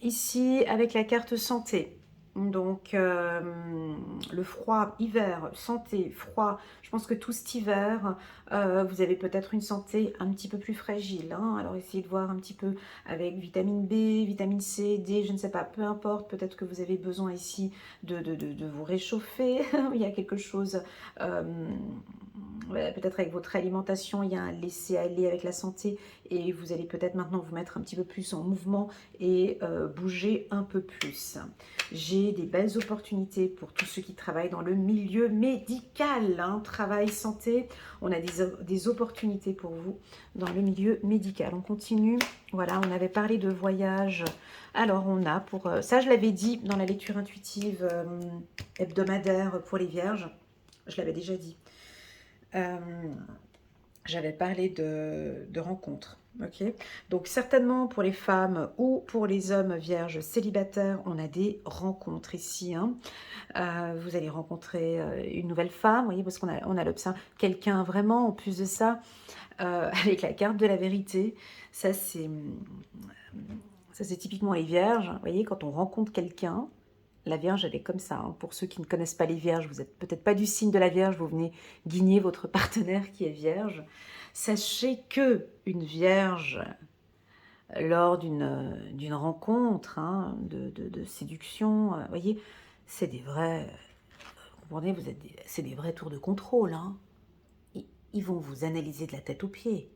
Ici, avec la carte santé. Donc, le froid, hiver, santé, froid. Je pense que tout cet hiver, vous avez peut-être une santé un petit peu plus fragile. Hein. Alors, essayez de voir un petit peu avec vitamine B, vitamine C, D, je ne sais pas, peu importe. Peut-être que vous avez besoin ici de vous réchauffer. Il y a quelque chose, peut-être avec votre alimentation, il y a un laisser-aller avec la santé. Et vous allez peut-être maintenant vous mettre un petit peu plus en mouvement et bouger un peu plus. J'ai des belles opportunités pour tous ceux qui travaillent dans le milieu médical, hein, travail, santé. On a des opportunités pour vous dans le milieu médical. On continue. Voilà, on avait parlé de voyage. Alors, on a pour... ça, je l'avais dit dans la lecture intuitive hebdomadaire pour les vierges. Je l'avais déjà dit. J'avais parlé de rencontres. Okay. Donc certainement pour les femmes ou pour les hommes vierges célibataires, on a des rencontres ici. Hein. Vous allez rencontrer une nouvelle femme, vous voyez, parce qu'on a l'observe quelqu'un vraiment, en plus de ça, avec la carte de la vérité. Ça c'est typiquement les vierges. Vous voyez, quand on rencontre quelqu'un, la Vierge, elle est comme ça. Hein. Pour ceux qui ne connaissent pas les Vierges, vous n'êtes peut-être pas du signe de la Vierge, vous venez guigner votre partenaire qui est Vierge. Sachez que une Vierge, lors d'une rencontre, hein, de séduction, vous voyez, c'est des vrais, vous comprenez, c'est des vrais tours de contrôle. Hein. Ils vont vous analyser de la tête aux pieds.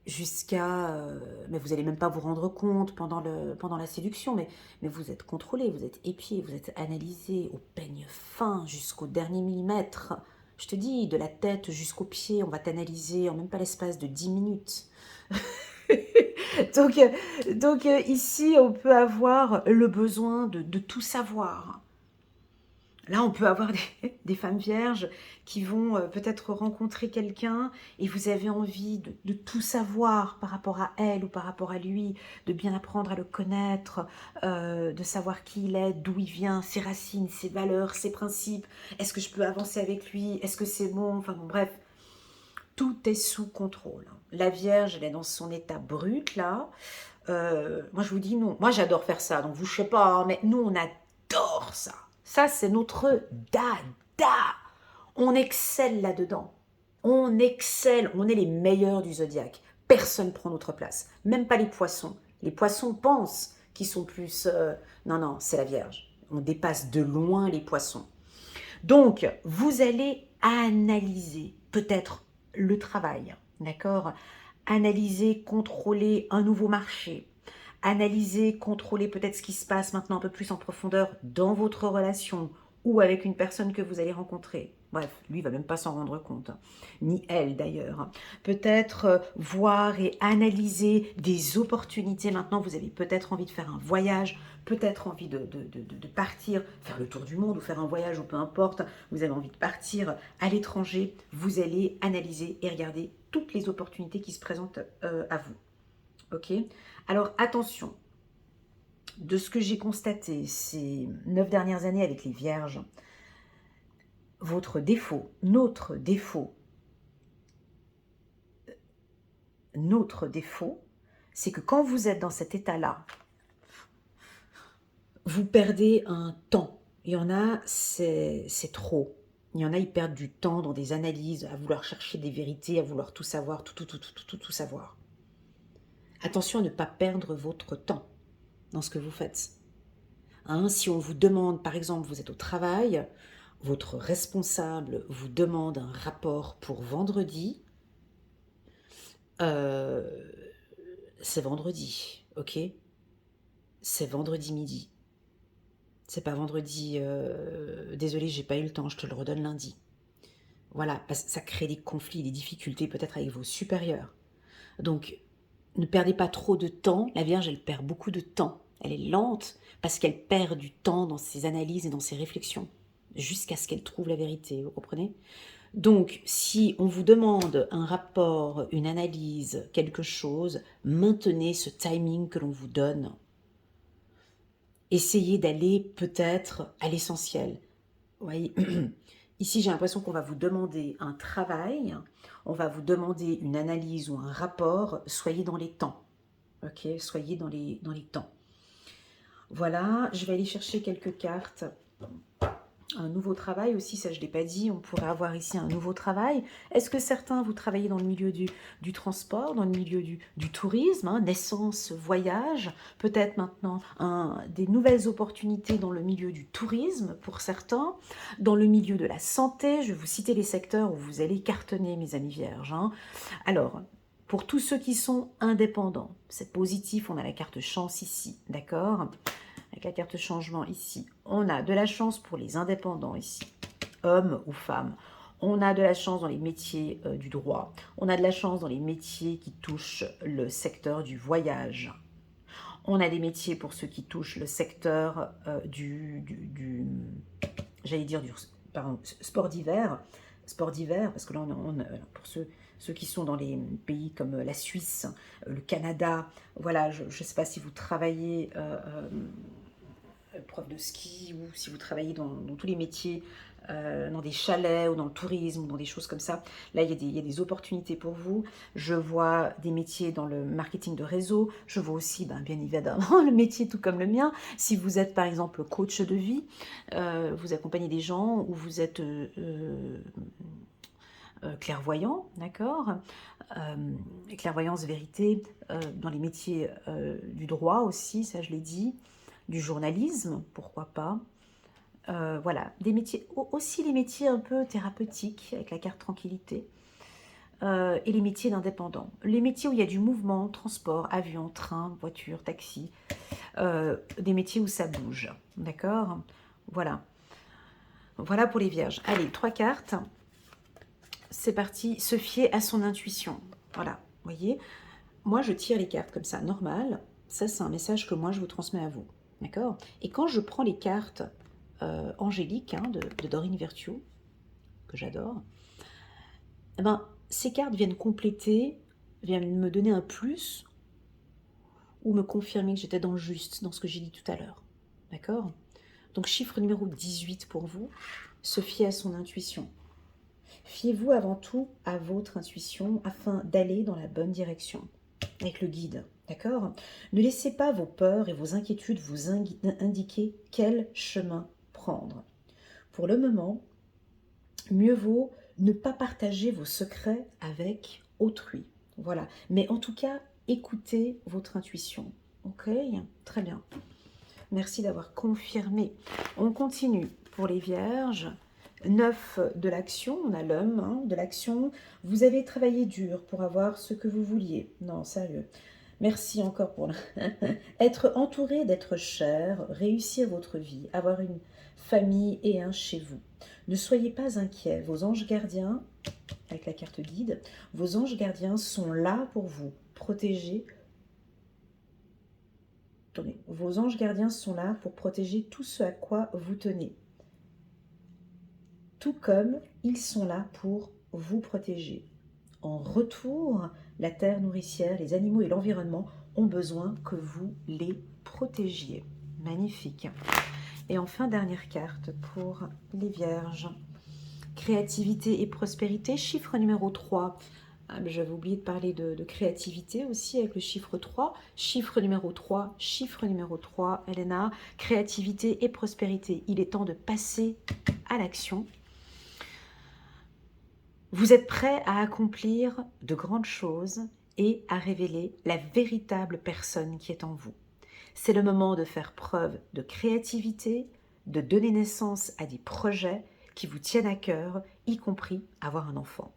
Jusqu'à... mais vous n'allez même pas vous rendre compte pendant la séduction, mais vous êtes contrôlé, vous êtes épié, vous êtes analysé au peigne fin jusqu'au dernier millimètre. Je te dis, de la tête jusqu'aux pieds, on va t'analyser en même pas l'espace de 10 minutes. Ici, on peut avoir le besoin de tout savoir. Là, on peut avoir des femmes vierges qui vont peut-être rencontrer quelqu'un et vous avez envie de tout savoir par rapport à elle ou par rapport à lui, de bien apprendre à le connaître, de savoir qui il est, d'où il vient, ses racines, ses valeurs, ses principes. Est-ce que je peux avancer avec lui? Est-ce que c'est bon? Enfin bon, bref, tout est sous contrôle. La Vierge, elle est dans son état brut, là. Moi, je vous dis non. Moi, j'adore faire ça. Donc, vous, je sais pas, hein, mais nous, on adore ça. Ça, c'est notre dada. On excelle là-dedans. On excelle. On est les meilleurs du zodiaque. Personne ne prend notre place. Même pas les poissons. Les poissons pensent qu'ils sont plus... Non, non, c'est la Vierge. On dépasse de loin les poissons. Donc, vous allez analyser peut-être le travail, d'accord? Analyser, contrôler un nouveau marché, analyser, contrôler peut-être ce qui se passe maintenant un peu plus en profondeur dans votre relation ou avec une personne que vous allez rencontrer. Bref, lui ne va même pas s'en rendre compte, hein. Ni elle d'ailleurs. Peut-être voir et analyser des opportunités. Maintenant, vous avez peut-être envie de faire un voyage, peut-être envie de partir, faire le tour du monde ou faire un voyage ou peu importe. Vous avez envie de partir à l'étranger. Vous allez analyser et regarder toutes les opportunités qui se présentent à vous. Ok? Alors attention, de ce que j'ai constaté ces 9 dernières années avec les Vierges, votre défaut, notre défaut, c'est que quand vous êtes dans cet état-là, vous perdez un temps. Il y en a, c'est trop. Il y en a, ils perdent du temps dans des analyses, à vouloir chercher des vérités, à vouloir tout savoir, tout savoir. Attention à ne pas perdre votre temps dans ce que vous faites. Hein, si on vous demande, par exemple, vous êtes au travail, votre responsable vous demande un rapport pour vendredi, c'est vendredi, ok? C'est vendredi midi. C'est pas vendredi, désolé, j'ai pas eu le temps, je te le redonne lundi. Voilà, parce que ça crée des conflits, des difficultés peut-être avec vos supérieurs. Donc, ne perdez pas trop de temps. La Vierge, elle perd beaucoup de temps. Elle est lente parce qu'elle perd du temps dans ses analyses et dans ses réflexions, jusqu'à ce qu'elle trouve la vérité, vous comprenez? Donc, si on vous demande un rapport, une analyse, quelque chose, maintenez ce timing que l'on vous donne. Essayez d'aller peut-être à l'essentiel. Vous voyez, ici, j'ai l'impression qu'on va vous demander un travail, on va vous demander une analyse ou un rapport. Soyez dans les temps. Ok, soyez dans les temps. Voilà, je vais aller chercher quelques cartes. Un nouveau travail aussi, ça je ne l'ai pas dit, on pourrait avoir ici un nouveau travail. Est-ce que certains, vous travaillez dans le milieu du transport, dans le milieu du tourisme, hein, naissance, voyage, peut-être maintenant des nouvelles opportunités dans le milieu du tourisme pour certains, dans le milieu de la santé, je vais vous citer les secteurs où vous allez cartonner mes amis vierges, hein. Alors, pour tous ceux qui sont indépendants, c'est positif, on a la carte chance ici, d'accord ? Avec la carte changement ici, on a de la chance pour les indépendants ici, hommes ou femmes. On a de la chance dans les métiers du droit. On a de la chance dans les métiers qui touchent le secteur du voyage. On a des métiers pour ceux qui touchent le secteur j'allais dire sport d'hiver. Sport d'hiver, parce que là, pour ceux qui sont dans les pays comme la Suisse, le Canada, voilà, je ne sais pas si vous travaillez prof de ski ou si vous travaillez dans tous les métiers, dans des chalets ou dans le tourisme ou dans des choses comme ça. Là, il y a des opportunités pour vous. Je vois des métiers dans le marketing de réseau. Je vois aussi, bien évidemment, le métier tout comme le mien. Si vous êtes, par exemple, coach de vie, vous accompagnez des gens ou vous êtes clairvoyant, d'accord, clairvoyance, vérité, dans les métiers du droit aussi, ça je l'ai dit, du journalisme, pourquoi pas. Voilà, des métiers, aussi les métiers un peu thérapeutiques, avec la carte tranquillité, et les métiers d'indépendants. Les métiers où il y a du mouvement, transport, avion, train, voiture, taxi, des métiers où ça bouge, d'accord. Voilà. Voilà pour les vierges. Allez, 3 cartes. C'est parti, se fier à son intuition. Voilà, vous voyez. moi, je tire les cartes comme ça, normal. Ça, c'est un message que moi, je vous transmets à vous. D'accord? Et quand je prends les cartes angéliques de Dorine Virtue, que j'adore, eh ben, ces cartes viennent compléter, viennent me donner un plus ou me confirmer que j'étais dans le juste, dans ce que j'ai dit tout à l'heure. D'accord? Donc, chiffre numéro 18 pour vous, se fier à son intuition. Fiez-vous avant tout à votre intuition afin d'aller dans la bonne direction, avec le guide. D'accord? Ne laissez pas vos peurs et vos inquiétudes vous indiquer quel chemin prendre. Pour le moment, mieux vaut ne pas partager vos secrets avec autrui. Voilà. Mais en tout cas, écoutez votre intuition. Ok? Très bien. Merci d'avoir confirmé. On continue pour les vierges. 9 de l'action, on a l'homme de l'action. Vous avez travaillé dur pour avoir ce que vous vouliez. Non, sérieux. Merci encore pour être entouré d'êtres chers, réussir votre vie, avoir une famille et un chez vous. Ne soyez pas inquiets, vos anges gardiens, avec la carte guide, vos anges gardiens sont là pour vous protéger. Attendez, vos anges gardiens sont là pour protéger tout ce à quoi vous tenez. Tout comme ils sont là pour vous protéger. En retour, la terre nourricière, les animaux et l'environnement ont besoin que vous les protégiez. Magnifique. Et enfin, dernière carte pour les vierges. Créativité et prospérité, chiffre numéro 3. Ah, j'avais oublié de parler de créativité aussi avec le chiffre 3. Chiffre numéro 3, Elena. Créativité et prospérité. Il est temps de passer à l'action. Vous êtes prêt à accomplir de grandes choses et à révéler la véritable personne qui est en vous. C'est le moment de faire preuve de créativité, de donner naissance à des projets qui vous tiennent à cœur, y compris avoir un enfant.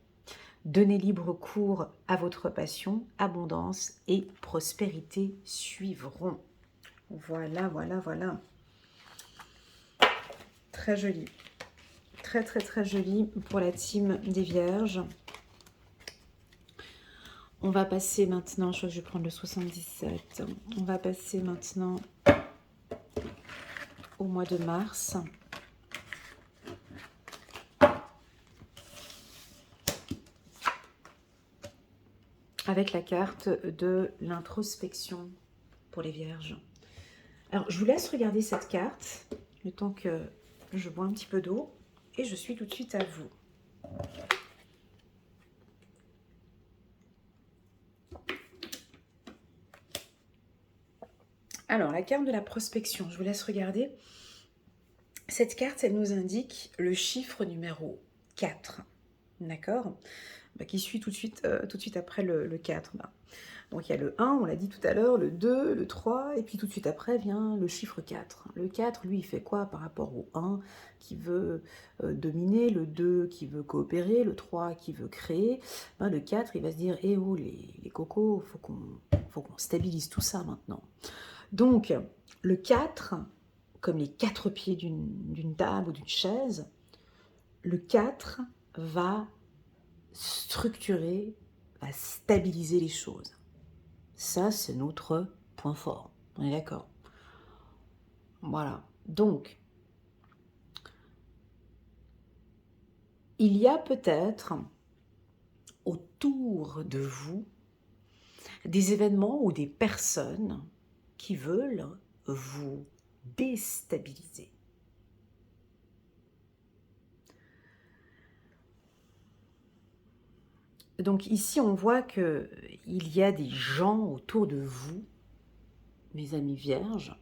Donnez libre cours à votre passion, abondance et prospérité suivront. Voilà, voilà, voilà. Très joli. Très, très, très joli pour la team des Vierges. On va passer maintenant, je crois que je vais prendre le 77. On va passer maintenant au mois de mars. Avec la carte de l'introspection pour les Vierges. Alors, je vous laisse regarder cette carte, le temps que je bois un petit peu d'eau, et je suis tout de suite à vous. Alors, la carte de la prospection, je vous laisse regarder. Cette carte, elle nous indique le chiffre numéro 4, d'accord, qui suit tout de suite après le 4. Donc il y a le 1, on l'a dit tout à l'heure, le 2, le 3, et puis tout de suite après vient le chiffre 4. Le 4, lui, il fait quoi par rapport au 1 qui veut dominer, le 2 qui veut coopérer, le 3 qui veut créer. Le 4, il va se dire, eh oh les cocos, faut qu'on stabilise tout ça maintenant. Donc le 4, comme les 4 pieds d'une table ou d'une chaise, le 4 va structurer, va stabiliser les choses. Ça, c'est notre point fort. On est d'accord? Voilà. Donc, il y a peut-être autour de vous des événements ou des personnes qui veulent vous déstabiliser. Donc ici, on voit qu'il y a des gens autour de vous, mes amis vierges,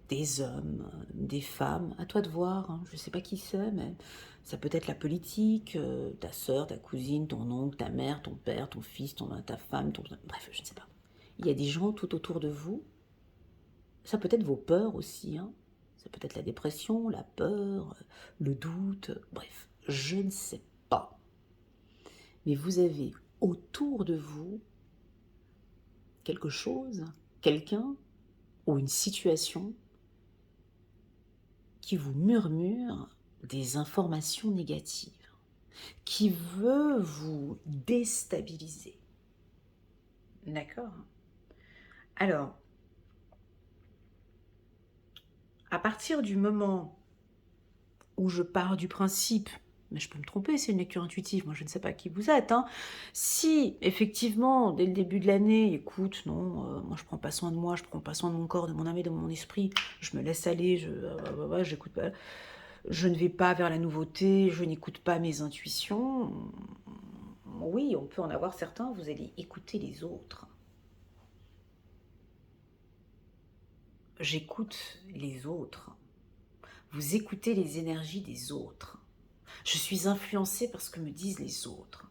des hommes, des femmes, à toi de voir, je ne sais pas qui c'est, mais ça peut être la politique, ta sœur, ta cousine, ton oncle, ta mère, ton père, ton fils, ta femme, bref, je ne sais pas. Il y a des gens tout autour de vous, ça peut être vos peurs aussi, ça peut être la dépression, la peur, le doute, bref, je ne sais pas. Mais vous avez autour de vous quelque chose, quelqu'un ou une situation qui vous murmure des informations négatives, qui veut vous déstabiliser. D'accord. Alors, à partir du moment où je pars du principe, mais je peux me tromper, c'est une lecture intuitive, moi je ne sais pas qui vous êtes, hein. Si effectivement, dès le début de l'année, écoute, non, moi je prends pas soin de moi, je prends pas soin de mon corps, de mon âme et de mon esprit, je me laisse aller, j'écoute pas, je ne vais pas vers la nouveauté, je n'écoute pas mes intuitions, oui, on peut en avoir certains, vous allez écouter les autres. J'écoute les autres. Vous écoutez les énergies des autres. Je suis influencée par ce que me disent les autres.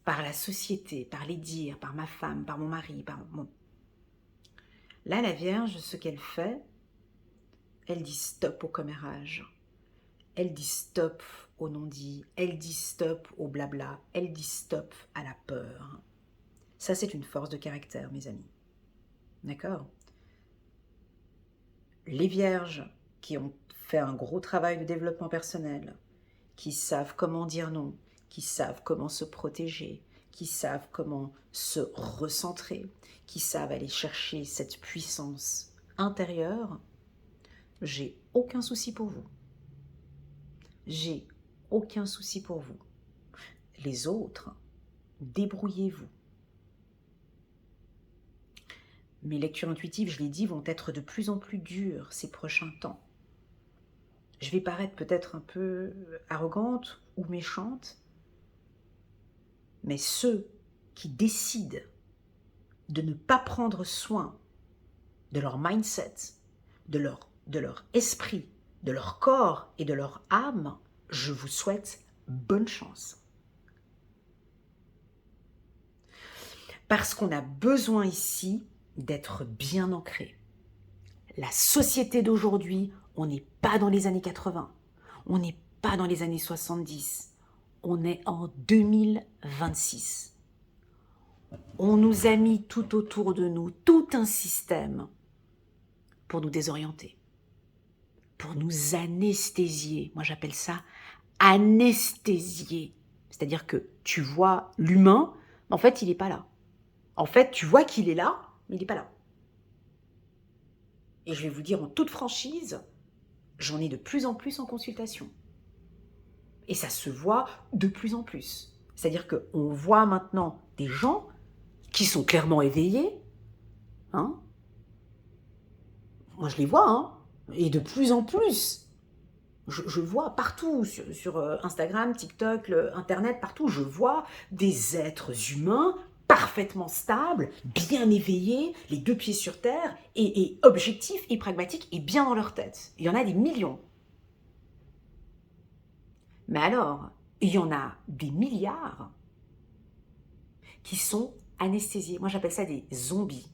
Par la société, par les dires, par ma femme, par mon mari, par mon... Là, la Vierge, ce qu'elle fait, elle dit stop au commérage. Elle dit stop au non-dit. Elle dit stop au blabla. Elle dit stop à la peur. Ça, c'est une force de caractère, mes amis. D'accord? Les Vierges qui ont fait un gros travail de développement personnel, qui savent comment dire non, qui savent comment se protéger, qui savent comment se recentrer, qui savent aller chercher cette puissance intérieure, j'ai aucun souci pour vous. J'ai aucun souci pour vous. Les autres, débrouillez-vous. Mes lectures intuitives, je l'ai dit, vont être de plus en plus dures ces prochains temps. Je vais paraître peut-être un peu arrogante ou méchante, mais ceux qui décident de ne pas prendre soin de leur mindset, de leur esprit, de leur corps et de leur âme, je vous souhaite bonne chance. Parce qu'on a besoin ici d'être bien ancré. La société d'aujourd'hui, on n'est pas dans les années 80, on n'est pas dans les années 70, on est en 2026. On nous a mis tout autour de nous, tout un système pour nous désorienter, pour nous anesthésier. Moi, j'appelle ça anesthésier. C'est-à-dire que tu vois l'humain, en fait, il n'est pas là. En fait, tu vois qu'il est là, mais il n'est pas là. Et je vais vous dire en toute franchise, j'en ai de plus en plus en consultation. Et ça se voit de plus en plus. C'est-à-dire qu'on voit maintenant des gens qui sont clairement éveillés. Hein, moi, je les vois, hein, et de plus en plus. Je vois partout, sur Instagram, TikTok, Internet, partout, je vois des êtres humains parfaitement stables, bien éveillés, les deux pieds sur terre, et objectifs et pragmatiques, et bien dans leur tête. Il y en a des millions. Mais alors, il y en a des milliards qui sont anesthésiés. Moi, j'appelle ça des zombies.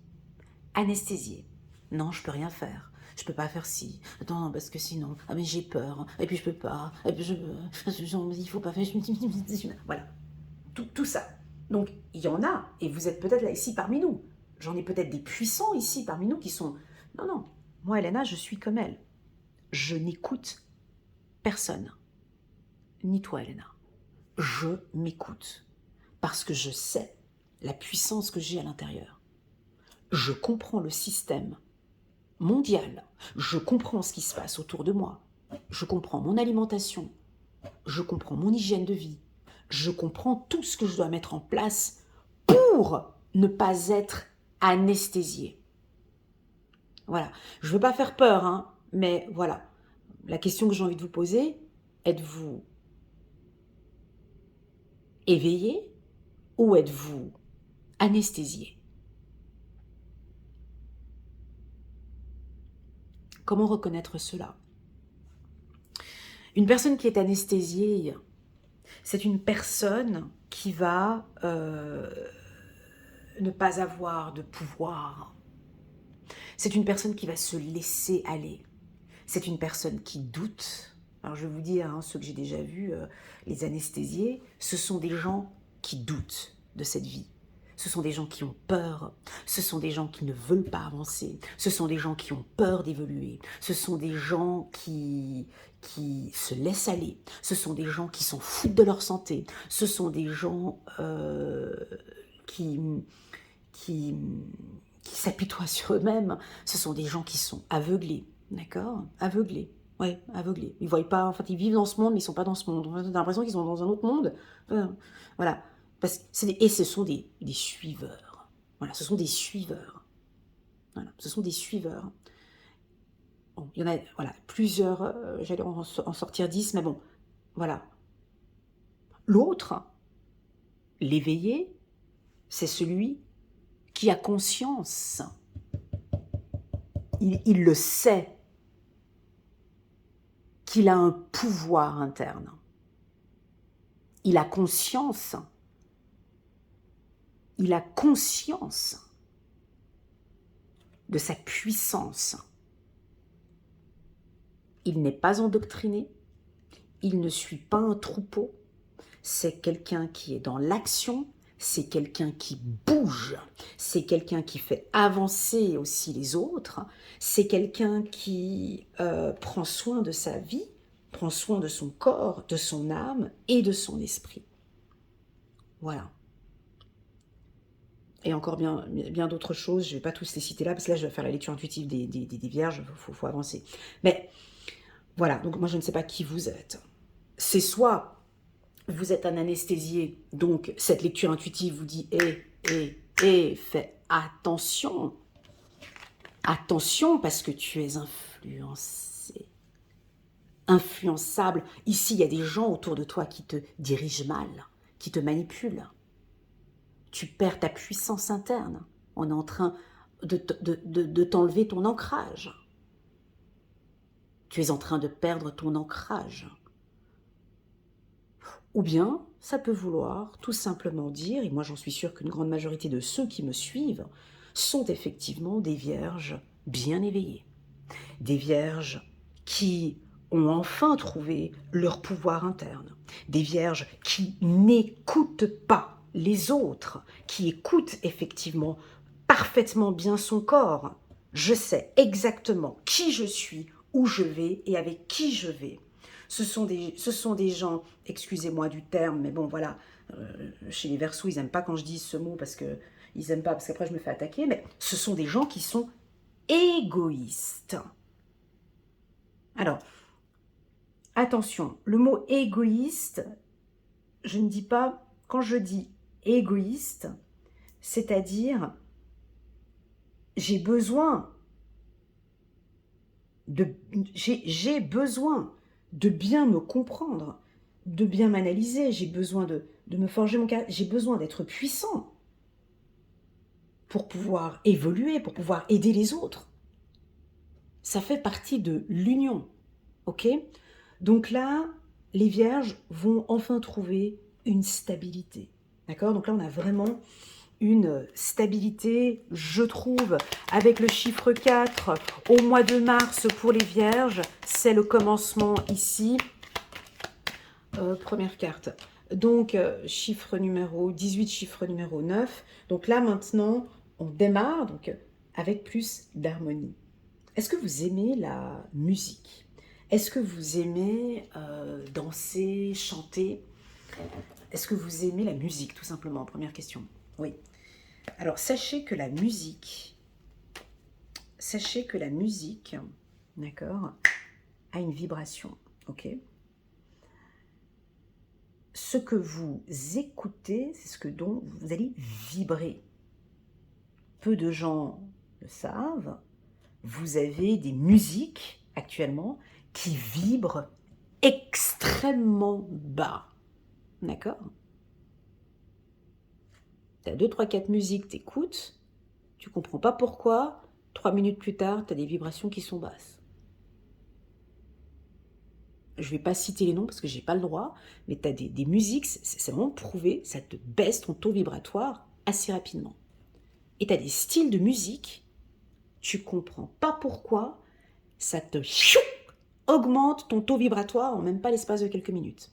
Anesthésiés. Non, je peux rien faire. Je peux pas faire ci. Attends, non, parce que sinon, ah mais j'ai peur. Et puis je peux pas. Et puis il faut pas faire. Voilà. Tout ça. Donc, il y en a, et vous êtes peut-être là ici parmi nous. J'en ai peut-être des puissants ici parmi nous qui sont... Non, non. Moi, Elena, je suis comme elle. Je n'écoute personne. Ni toi, Elena. Je m'écoute. Parce que je sais la puissance que j'ai à l'intérieur. Je comprends le système mondial. Je comprends ce qui se passe autour de moi. Je comprends mon alimentation. Je comprends mon hygiène de vie. Je comprends tout ce que je dois mettre en place pour ne pas être anesthésiée. Voilà. Je ne veux pas faire peur, hein, mais voilà. La question que j'ai envie de vous poser, êtes-vous éveillé ou êtes-vous anesthésié? Comment reconnaître cela? Une personne qui est anesthésiée, c'est une personne qui va ne pas avoir de pouvoir. C'est une personne qui va se laisser aller. C'est une personne qui doute. Alors je vais vous dire, hein, ceux que j'ai déjà vus, les anesthésiés, ce sont des gens qui doutent de cette vie. Ce sont des gens qui ont peur. Ce sont des gens qui ne veulent pas avancer. Ce sont des gens qui ont peur d'évoluer. Ce sont des gens qui se laissent aller. Ce sont des gens qui s'en foutent de leur santé. Ce sont des gens qui, qui, qui s'apitoient sur eux-mêmes. Ce sont des gens qui sont aveuglés. D'accord? Aveuglés. Ouais, aveuglés. Ils voient pas, en fait, ils vivent dans ce monde, mais ils sont pas dans ce monde. On a l'impression qu'ils sont dans un autre monde. Voilà. Et ce sont des suiveurs. Voilà, ce sont des suiveurs. Voilà, ce sont des suiveurs. Bon, il y en a, voilà, plusieurs, j'allais en sortir 10, mais bon, voilà. L'autre, l'éveillé, c'est celui qui a conscience. Il le sait qu'il a un pouvoir interne. Il a conscience. Il a conscience de sa puissance. Il n'est pas endoctriné. Il ne suit pas un troupeau. C'est quelqu'un qui est dans l'action. C'est quelqu'un qui bouge. C'est quelqu'un qui fait avancer aussi les autres. C'est quelqu'un qui prend soin de sa vie, prend soin de son corps, de son âme et de son esprit. Voilà. Et encore bien d'autres choses, je ne vais pas tous les citer là, parce que là, je vais faire la lecture intuitive des vierges, il faut avancer. Mais voilà, donc moi, je ne sais pas qui vous êtes. C'est soit vous êtes un anesthésié, donc cette lecture intuitive vous dit fais attention. Attention, parce que tu es influencé. Influençable. Ici, il y a des gens autour de toi qui te dirigent mal, qui te manipulent. Tu perds ta puissance interne. On est en train de t'enlever ton ancrage. Tu es en train de perdre ton ancrage. Ou bien, ça peut vouloir tout simplement dire, et moi j'en suis sûre qu'une grande majorité de ceux qui me suivent sont effectivement des vierges bien éveillées. Des vierges qui ont enfin trouvé leur pouvoir interne. Des vierges qui n'écoutent pas les autres, qui écoutent effectivement parfaitement bien son corps. Je sais exactement qui je suis, où je vais et avec qui je vais. Ce sont des gens, excusez-moi du terme, mais bon voilà, chez les Verseaux, ils n'aiment pas quand je dis ce mot parce que ils n'aiment pas, parce qu'après je me fais attaquer, mais ce sont des gens qui sont égoïstes. Alors, attention, le mot égoïste, je ne dis pas, quand je dis égoïste, c'est-à-dire j'ai besoin de bien me comprendre, de bien m'analyser, j'ai besoin de me forger mon caractère, j'ai besoin d'être puissant pour pouvoir évoluer, pour pouvoir aider les autres. Ça fait partie de l'union, ok? Donc là, les vierges vont enfin trouver une stabilité, d'accord? Donc là, on a vraiment une stabilité, je trouve, avec le chiffre 4 au mois de mars pour les vierges. C'est le commencement ici. Première carte. Donc, chiffre numéro 18, chiffre numéro 9. Donc là, maintenant, on démarre donc, avec plus d'harmonie. Est-ce que vous aimez la musique? Est-ce que vous aimez danser, chanter? Est-ce que vous aimez la musique, tout simplement? Première question. Oui. Alors, sachez que la musique, d'accord, a une vibration, ok? Ce que vous écoutez, c'est ce que dont vous allez vibrer. Peu de gens le savent. Vous avez des musiques actuellement qui vibrent extrêmement bas, d'accord? Tu as 2, 3, 4 musiques, t'écoutes, tu comprends pas pourquoi, 3 minutes plus tard, tu as des vibrations qui sont basses. Je vais pas citer les noms parce que j'ai pas le droit, mais tu as des musiques, c'est vraiment prouvé, ça te baisse ton taux vibratoire assez rapidement. Et tu as des styles de musique, tu comprends pas pourquoi, ça te augmente ton taux vibratoire en même pas l'espace de quelques minutes.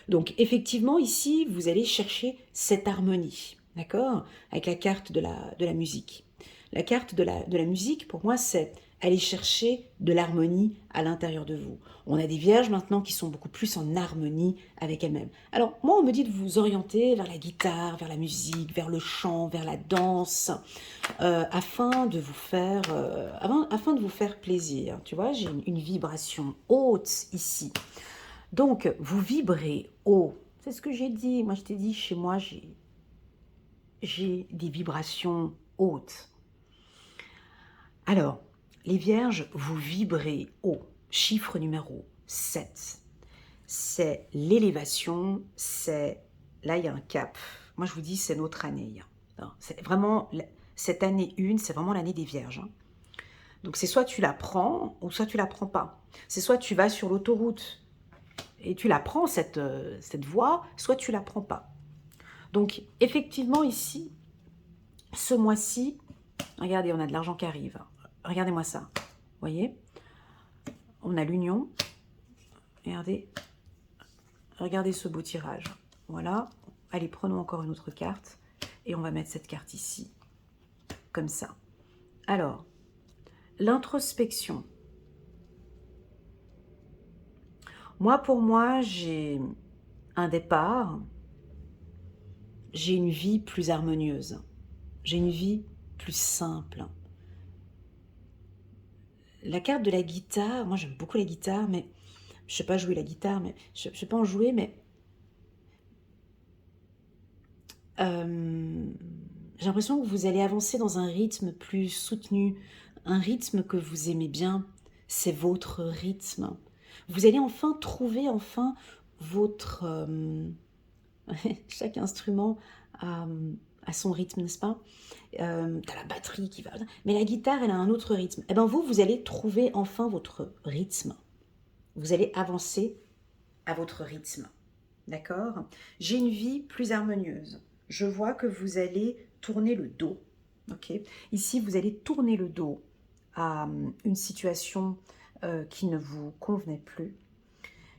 Donc effectivement, ici, vous allez chercher cette harmonie. d'accord? Avec la carte de la musique. La carte de la musique, pour moi, c'est aller chercher de l'harmonie à l'intérieur de vous. On a des vierges maintenant qui sont beaucoup plus en harmonie avec elles-mêmes. Alors, moi, on me dit de vous orienter vers la guitare, vers la musique, vers le chant, vers la danse, afin de vous faire, afin de vous faire plaisir. Tu vois, j'ai une vibration haute ici. Donc, vous vibrez haut. C'est ce que j'ai dit. Moi, je t'ai dit, chez moi, j'ai des vibrations hautes. Alors, les vierges, vous vibrez haut. Chiffre numéro 7. C'est l'élévation, c'est... Là, il y a un cap. Moi, je vous dis, c'est notre année. C'est vraiment... Cette année 1, c'est vraiment l'année des vierges. Donc, c'est soit tu la prends, ou soit tu la prends pas. C'est soit tu vas sur l'autoroute et tu la prends, cette voie, soit tu la prends pas. Donc, effectivement, ici, ce mois-ci, regardez, on a de l'argent qui arrive. Regardez-moi ça. Vous voyez? On a l'union. Regardez. Regardez ce beau tirage. Voilà. Allez, prenons encore une autre carte. Et on va mettre cette carte ici. Comme ça. Alors, l'introspection. Pour moi, j'ai un départ. J'ai une vie plus harmonieuse. J'ai une vie plus simple. La carte de la guitare, moi j'aime beaucoup la guitare, mais je ne sais pas jouer la guitare, mais je ne sais pas en jouer, mais j'ai l'impression que vous allez avancer dans un rythme plus soutenu, un rythme que vous aimez bien, c'est votre rythme. Vous allez enfin trouver votre... chaque instrument a son rythme, n'est-ce pas? T'as la batterie qui va... Mais la guitare, elle a un autre rythme. Et bien vous allez trouver enfin votre rythme. Vous allez avancer à votre rythme. D'accord? J'ai une vie plus harmonieuse. Je vois que vous allez tourner le dos. Ok? Ici, vous allez tourner le dos à une situation qui ne vous convenait plus.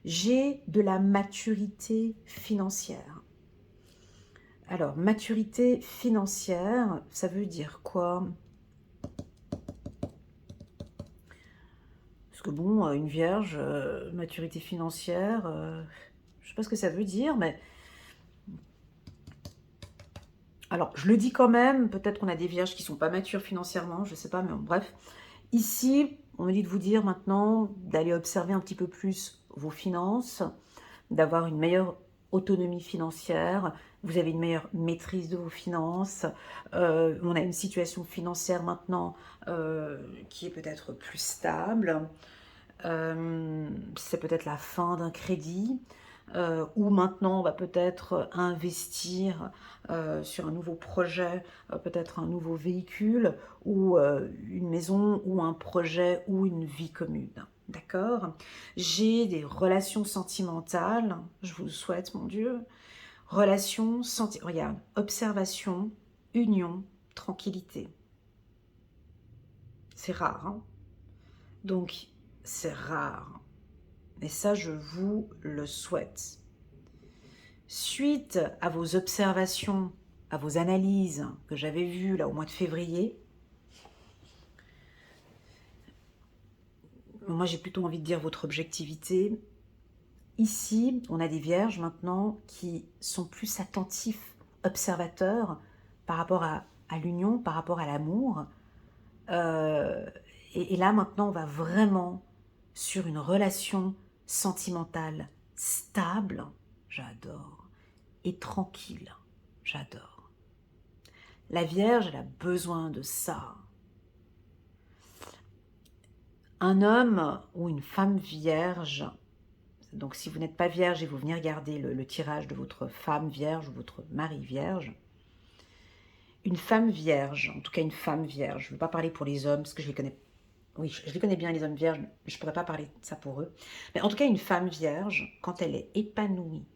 J'ai de la maturité financière. Alors, maturité financière, ça veut dire quoi? Parce que bon, une vierge, maturité financière, je ne sais pas ce que ça veut dire, mais... Alors, je le dis quand même, peut-être qu'on a des vierges qui ne sont pas matures financièrement, je ne sais pas, mais bon, bref. Ici, on me dit de vous dire maintenant d'aller observer un petit peu plus vos finances, d'avoir une meilleure autonomie financière, vous avez une meilleure maîtrise de vos finances, on a une situation financière maintenant qui est peut-être plus stable, c'est peut-être la fin d'un crédit, ou maintenant on va peut-être investir sur un nouveau projet, peut-être un nouveau véhicule, ou une maison, ou un projet, ou une vie commune. D'accord? J'ai des relations sentimentales, je vous le souhaite, mon Dieu. Relations, regarde, observation, union, tranquillité. C'est rare, hein? Donc, c'est rare. Et ça, je vous le souhaite. Suite à vos observations, à vos analyses que j'avais vues là au mois de février, moi j'ai plutôt envie de dire votre objectivité. Ici, on a des vierges maintenant qui sont plus attentifs, observateurs par rapport à l'union, par rapport à l'amour. Et là maintenant, on va vraiment sur une relation sentimentale stable, j'adore, et tranquille, j'adore. La Vierge, elle a besoin de ça. Un homme ou une femme vierge, donc si vous n'êtes pas vierge et vous venez regarder le tirage de votre femme vierge ou votre mari vierge, une femme vierge, en tout cas une femme vierge, je ne veux pas parler pour les hommes parce que je les connais. Oui, je les connais bien les hommes vierges, mais je ne pourrais pas parler de ça pour eux. Mais en tout cas, une femme vierge, quand elle est épanouie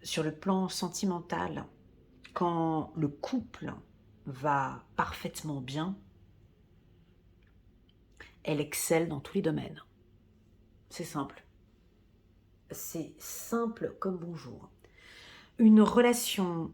sur le plan sentimental, quand le couple va parfaitement bien, elle excelle dans tous les domaines. C'est simple. C'est simple comme bonjour. Une relation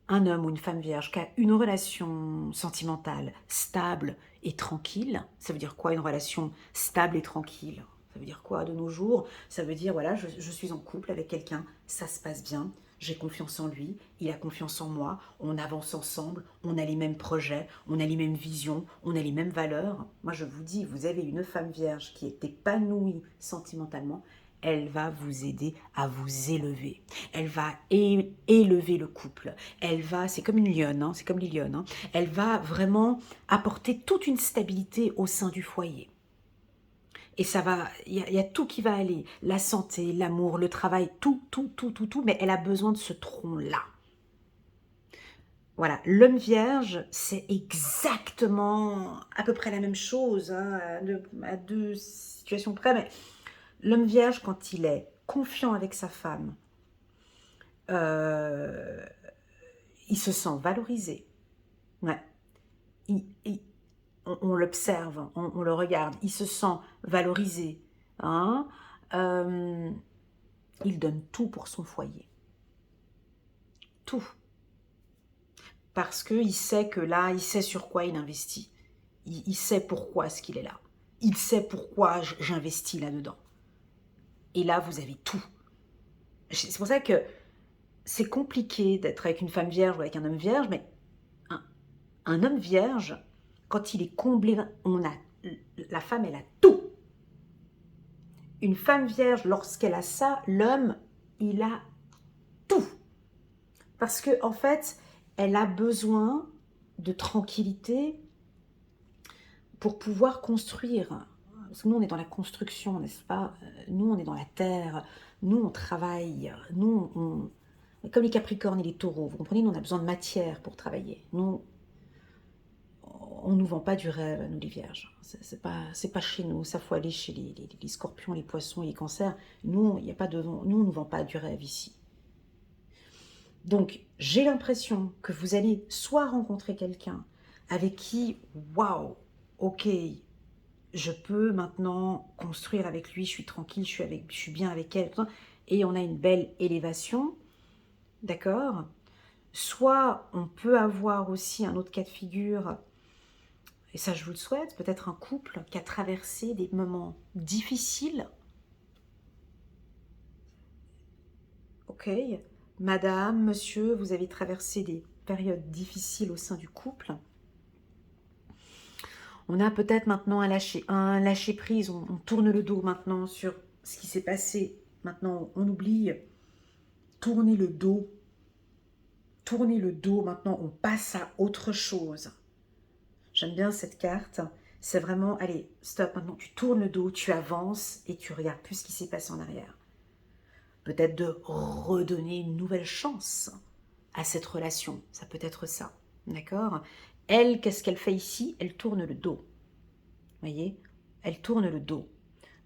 un homme ou une femme vierge qui a une relation sentimentale stable et tranquille, ça veut dire quoi une relation stable et tranquille? Ça veut dire quoi de nos jours? Ça veut dire, voilà, je suis en couple avec quelqu'un, ça se passe bien, j'ai confiance en lui, il a confiance en moi, on avance ensemble, on a les mêmes projets, on a les mêmes visions, on a les mêmes valeurs. Moi, je vous dis, vous avez une femme vierge qui est épanouie sentimentalement, elle va vous aider à vous élever. Elle va élever le couple. Elle va, c'est comme une lionne, hein, c'est comme les lionnes, hein, elle va vraiment apporter toute une stabilité au sein du foyer. Et ça va, y a tout qui va aller, la santé, l'amour, le travail, tout, mais elle a besoin de ce tronc-là. Voilà, l'homme vierge, c'est exactement à peu près la même chose, hein, à deux situations près, mais l'homme vierge, quand il est confiant avec sa femme, euh, il se sent valorisé. Ouais. On l'observe, on le regarde, il se sent valorisé. Hein. Euh, il donne tout pour son foyer. Tout. Parce qu'il sait que là, il sait sur quoi il investit. Il sait pourquoi est-ce qu'il est là. Il sait pourquoi j'investis là-dedans. Et là, vous avez tout. C'est pour ça que c'est compliqué d'être avec une femme vierge ou avec un homme vierge, mais un homme vierge, quand il est comblé, la femme, elle a tout. Une femme vierge, lorsqu'elle a ça, l'homme, il a tout. Parce que en fait, elle a besoin de tranquillité pour pouvoir construire. Parce que nous, on est dans la construction, n'est-ce pas? Nous, on est dans la terre. Nous, on travaille. Comme les Capricornes et les Taureaux, vous comprenez, nous, on a besoin de matière pour travailler. Nous, on ne nous vend pas du rêve, nous les Vierges. C'est pas chez nous. Ça faut aller chez les Scorpions, les Poissons et les Cancers. Nous, il y a pas de, nous, on ne nous vend pas du rêve ici. Donc, j'ai l'impression que vous allez soit rencontrer quelqu'un avec qui, waouh, ok, je peux maintenant construire avec lui, je suis tranquille, je suis bien avec elle, et on a une belle élévation, d'accord? Soit on peut avoir aussi un autre cas de figure, et ça je vous le souhaite, peut-être un couple qui a traversé des moments difficiles, ok? Madame, monsieur, vous avez traversé des périodes difficiles au sein du couple. On a peut-être maintenant un lâcher prise, on tourne le dos maintenant sur ce qui s'est passé. Maintenant, on oublie. Tournez le dos. Tournez le dos, maintenant on passe à autre chose. J'aime bien cette carte. C'est vraiment, allez, stop, maintenant tu tournes le dos, tu avances et tu regardes plus ce qui s'est passé en arrière. Peut-être de redonner une nouvelle chance à cette relation. Ça peut être ça, d'accord? Elle, qu'est-ce qu'elle fait ici? Elle tourne le dos. Voyez, elle tourne le dos.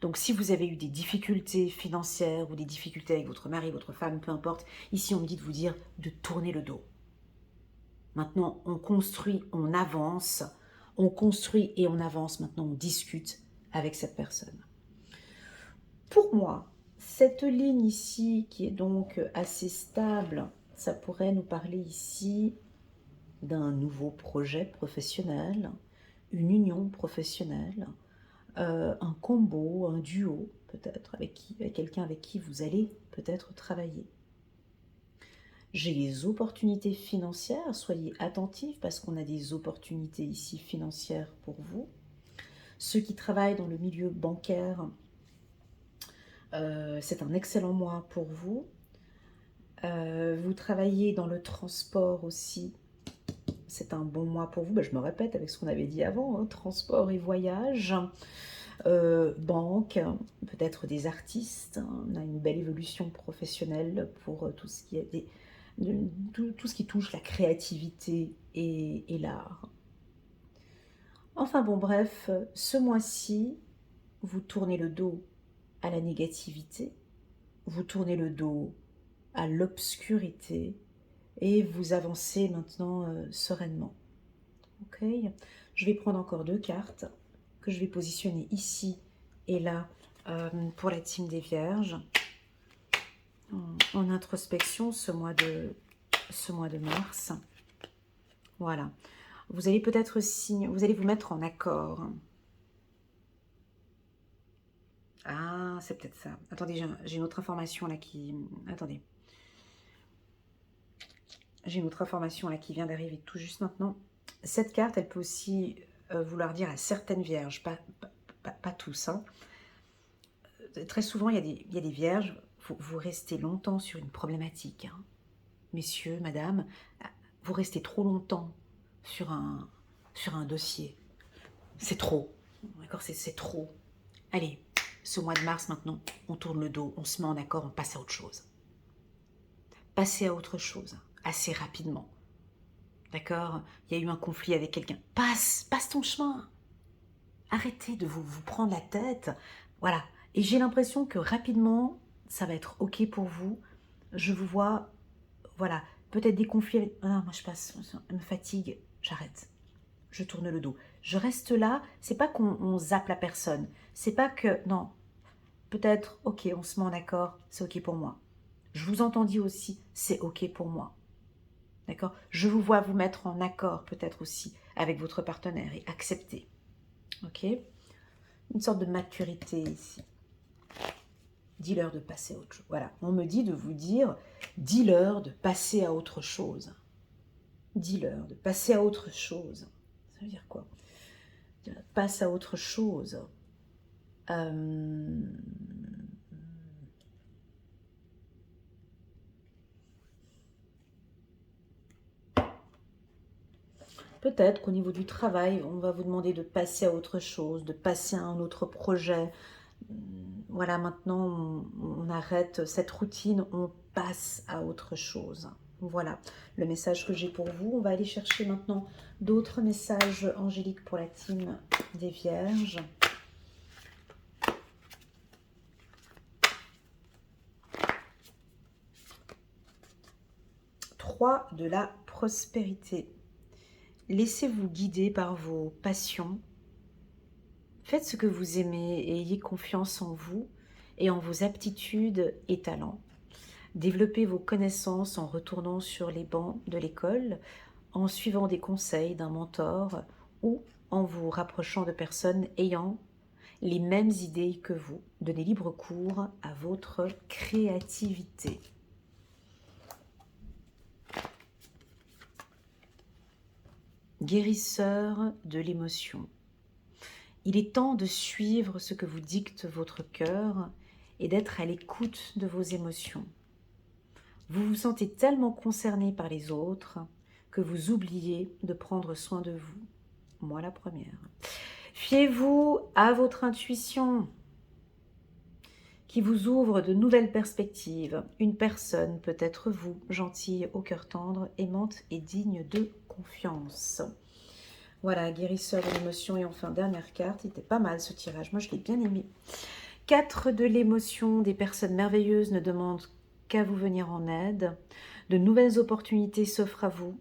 Donc si vous avez eu des difficultés financières ou des difficultés avec votre mari, votre femme, peu importe, ici on me dit de vous dire de tourner le dos. Maintenant on construit, on avance, on construit et on avance, maintenant on discute avec cette personne. Pour moi, cette ligne ici qui est donc assez stable, ça pourrait nous parler ici d'un nouveau projet professionnel, une union professionnelle, un combo, un duo peut-être, avec quelqu'un avec qui vous allez peut-être travailler. J'ai les opportunités financières, soyez attentifs parce qu'on a des opportunités ici financières pour vous. Ceux qui travaillent dans le milieu bancaire, c'est un excellent mois pour vous. Vous travaillez dans le transport aussi, c'est un bon mois pour vous. Ben, je me répète avec ce qu'on avait dit avant, hein, transport et voyage. Banque, peut-être des artistes. On a une belle évolution professionnelle pour tout ce qui est tout ce qui touche la créativité et l'art. Enfin bon, bref, ce mois-ci, vous tournez le dos à la négativité, vous tournez le dos à l'obscurité et vous avancez maintenant sereinement. Ok, je vais prendre encore 2 cartes que je vais positionner ici et là pour la team des Vierges. En introspection ce mois de ce mois de mars. Voilà. Vous allez peut-être aussi, vous allez vous mettre en accord. Ah, c'est peut-être ça. Attendez, j'ai une autre information là qui... Attendez. J'ai une autre information là qui vient d'arriver tout juste maintenant. Cette carte, elle peut aussi vouloir dire à certaines vierges, pas tous. Hein. Très souvent, il y a des vierges, vous restez longtemps sur une problématique. Hein. Messieurs, madame, vous restez trop longtemps sur un dossier. C'est trop. D'accord, c'est trop. Allez, ce mois de mars maintenant, on tourne le dos, on se met en accord, on passe à autre chose. Passez à autre chose, assez rapidement. D'accord? Il y a eu un conflit avec quelqu'un. Passe ton chemin. Arrêtez de vous prendre la tête. Voilà. Et j'ai l'impression que rapidement, ça va être OK pour vous. Je vous vois, voilà, peut-être des conflits avec... Ah, moi je passe, ça me fatigue, j'arrête. Je tourne le dos. Je reste là, c'est pas qu'on zappe la personne. C'est pas que... Non, peut-être, OK, on se met en accord, c'est OK pour moi. Je vous entends dire aussi, c'est OK pour moi. D'accord? Je vous vois vous mettre en accord peut-être aussi avec votre partenaire et accepter. OK? Une sorte de maturité ici. Dis-leur de passer à autre chose. Voilà, on me dit de vous dire, dis-leur de passer à autre chose. Dis-leur de passer à autre chose. Ça veut dire quoi? Passe à autre chose. Peut-être qu'au niveau du travail, on va vous demander de passer à autre chose, de passer à un autre projet. Voilà, maintenant, on arrête cette routine, on passe à autre chose. Voilà le message que j'ai pour vous. On va aller chercher maintenant d'autres messages angéliques pour la team des Vierges. Trois de la prospérité. Laissez-vous guider par vos passions. Faites ce que vous aimez et ayez confiance en vous et en vos aptitudes et talents. Développez vos connaissances en retournant sur les bancs de l'école, en suivant des conseils d'un mentor ou en vous rapprochant de personnes ayant les mêmes idées que vous. Donnez libre cours à votre créativité. Guérisseur de l'émotion. Il est temps de suivre ce que vous dicte votre cœur et d'être à l'écoute de vos émotions. Vous vous sentez tellement concerné par les autres que vous oubliez de prendre soin de vous. Moi la première. Fiez-vous à votre intuition qui vous ouvre de nouvelles perspectives. Une personne peut être vous, gentille, au cœur tendre, aimante et digne de confiance. Voilà, guérisseur de l'émotion. Et enfin, dernière carte. Il était pas mal ce tirage. Moi, je l'ai bien aimé. 4 de l'émotion. Des personnes merveilleuses ne demandent qu'à vous venir en aide. De nouvelles opportunités s'offrent à vous.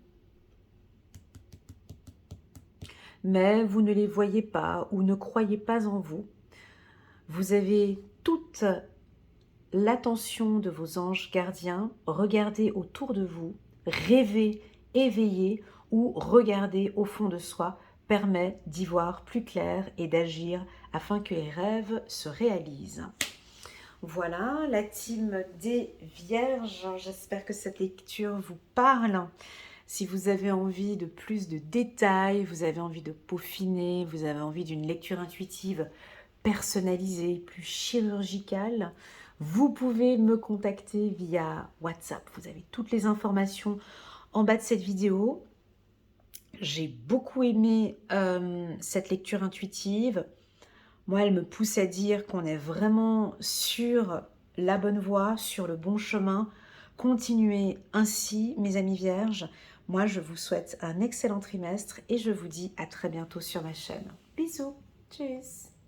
Mais vous ne les voyez pas ou ne croyez pas en vous. Vous avez toute l'attention de vos anges gardiens. Regardez autour de vous, rêvez, éveillez ou regardez au fond de soi permet d'y voir plus clair et d'agir afin que les rêves se réalisent. Voilà, la team des Vierges. J'espère que cette lecture vous parle. Si vous avez envie de plus de détails, vous avez envie de peaufiner, vous avez envie d'une lecture intuitive personnalisée, plus chirurgicale, vous pouvez me contacter via WhatsApp. Vous avez toutes les informations en bas de cette vidéo. J'ai beaucoup aimé cette lecture intuitive. Moi, elle me pousse à dire qu'on est vraiment sur la bonne voie, sur le bon chemin. Continuez ainsi, mes amis vierges. Moi, je vous souhaite un excellent trimestre et je vous dis à très bientôt sur ma chaîne. Bisous, tchuss.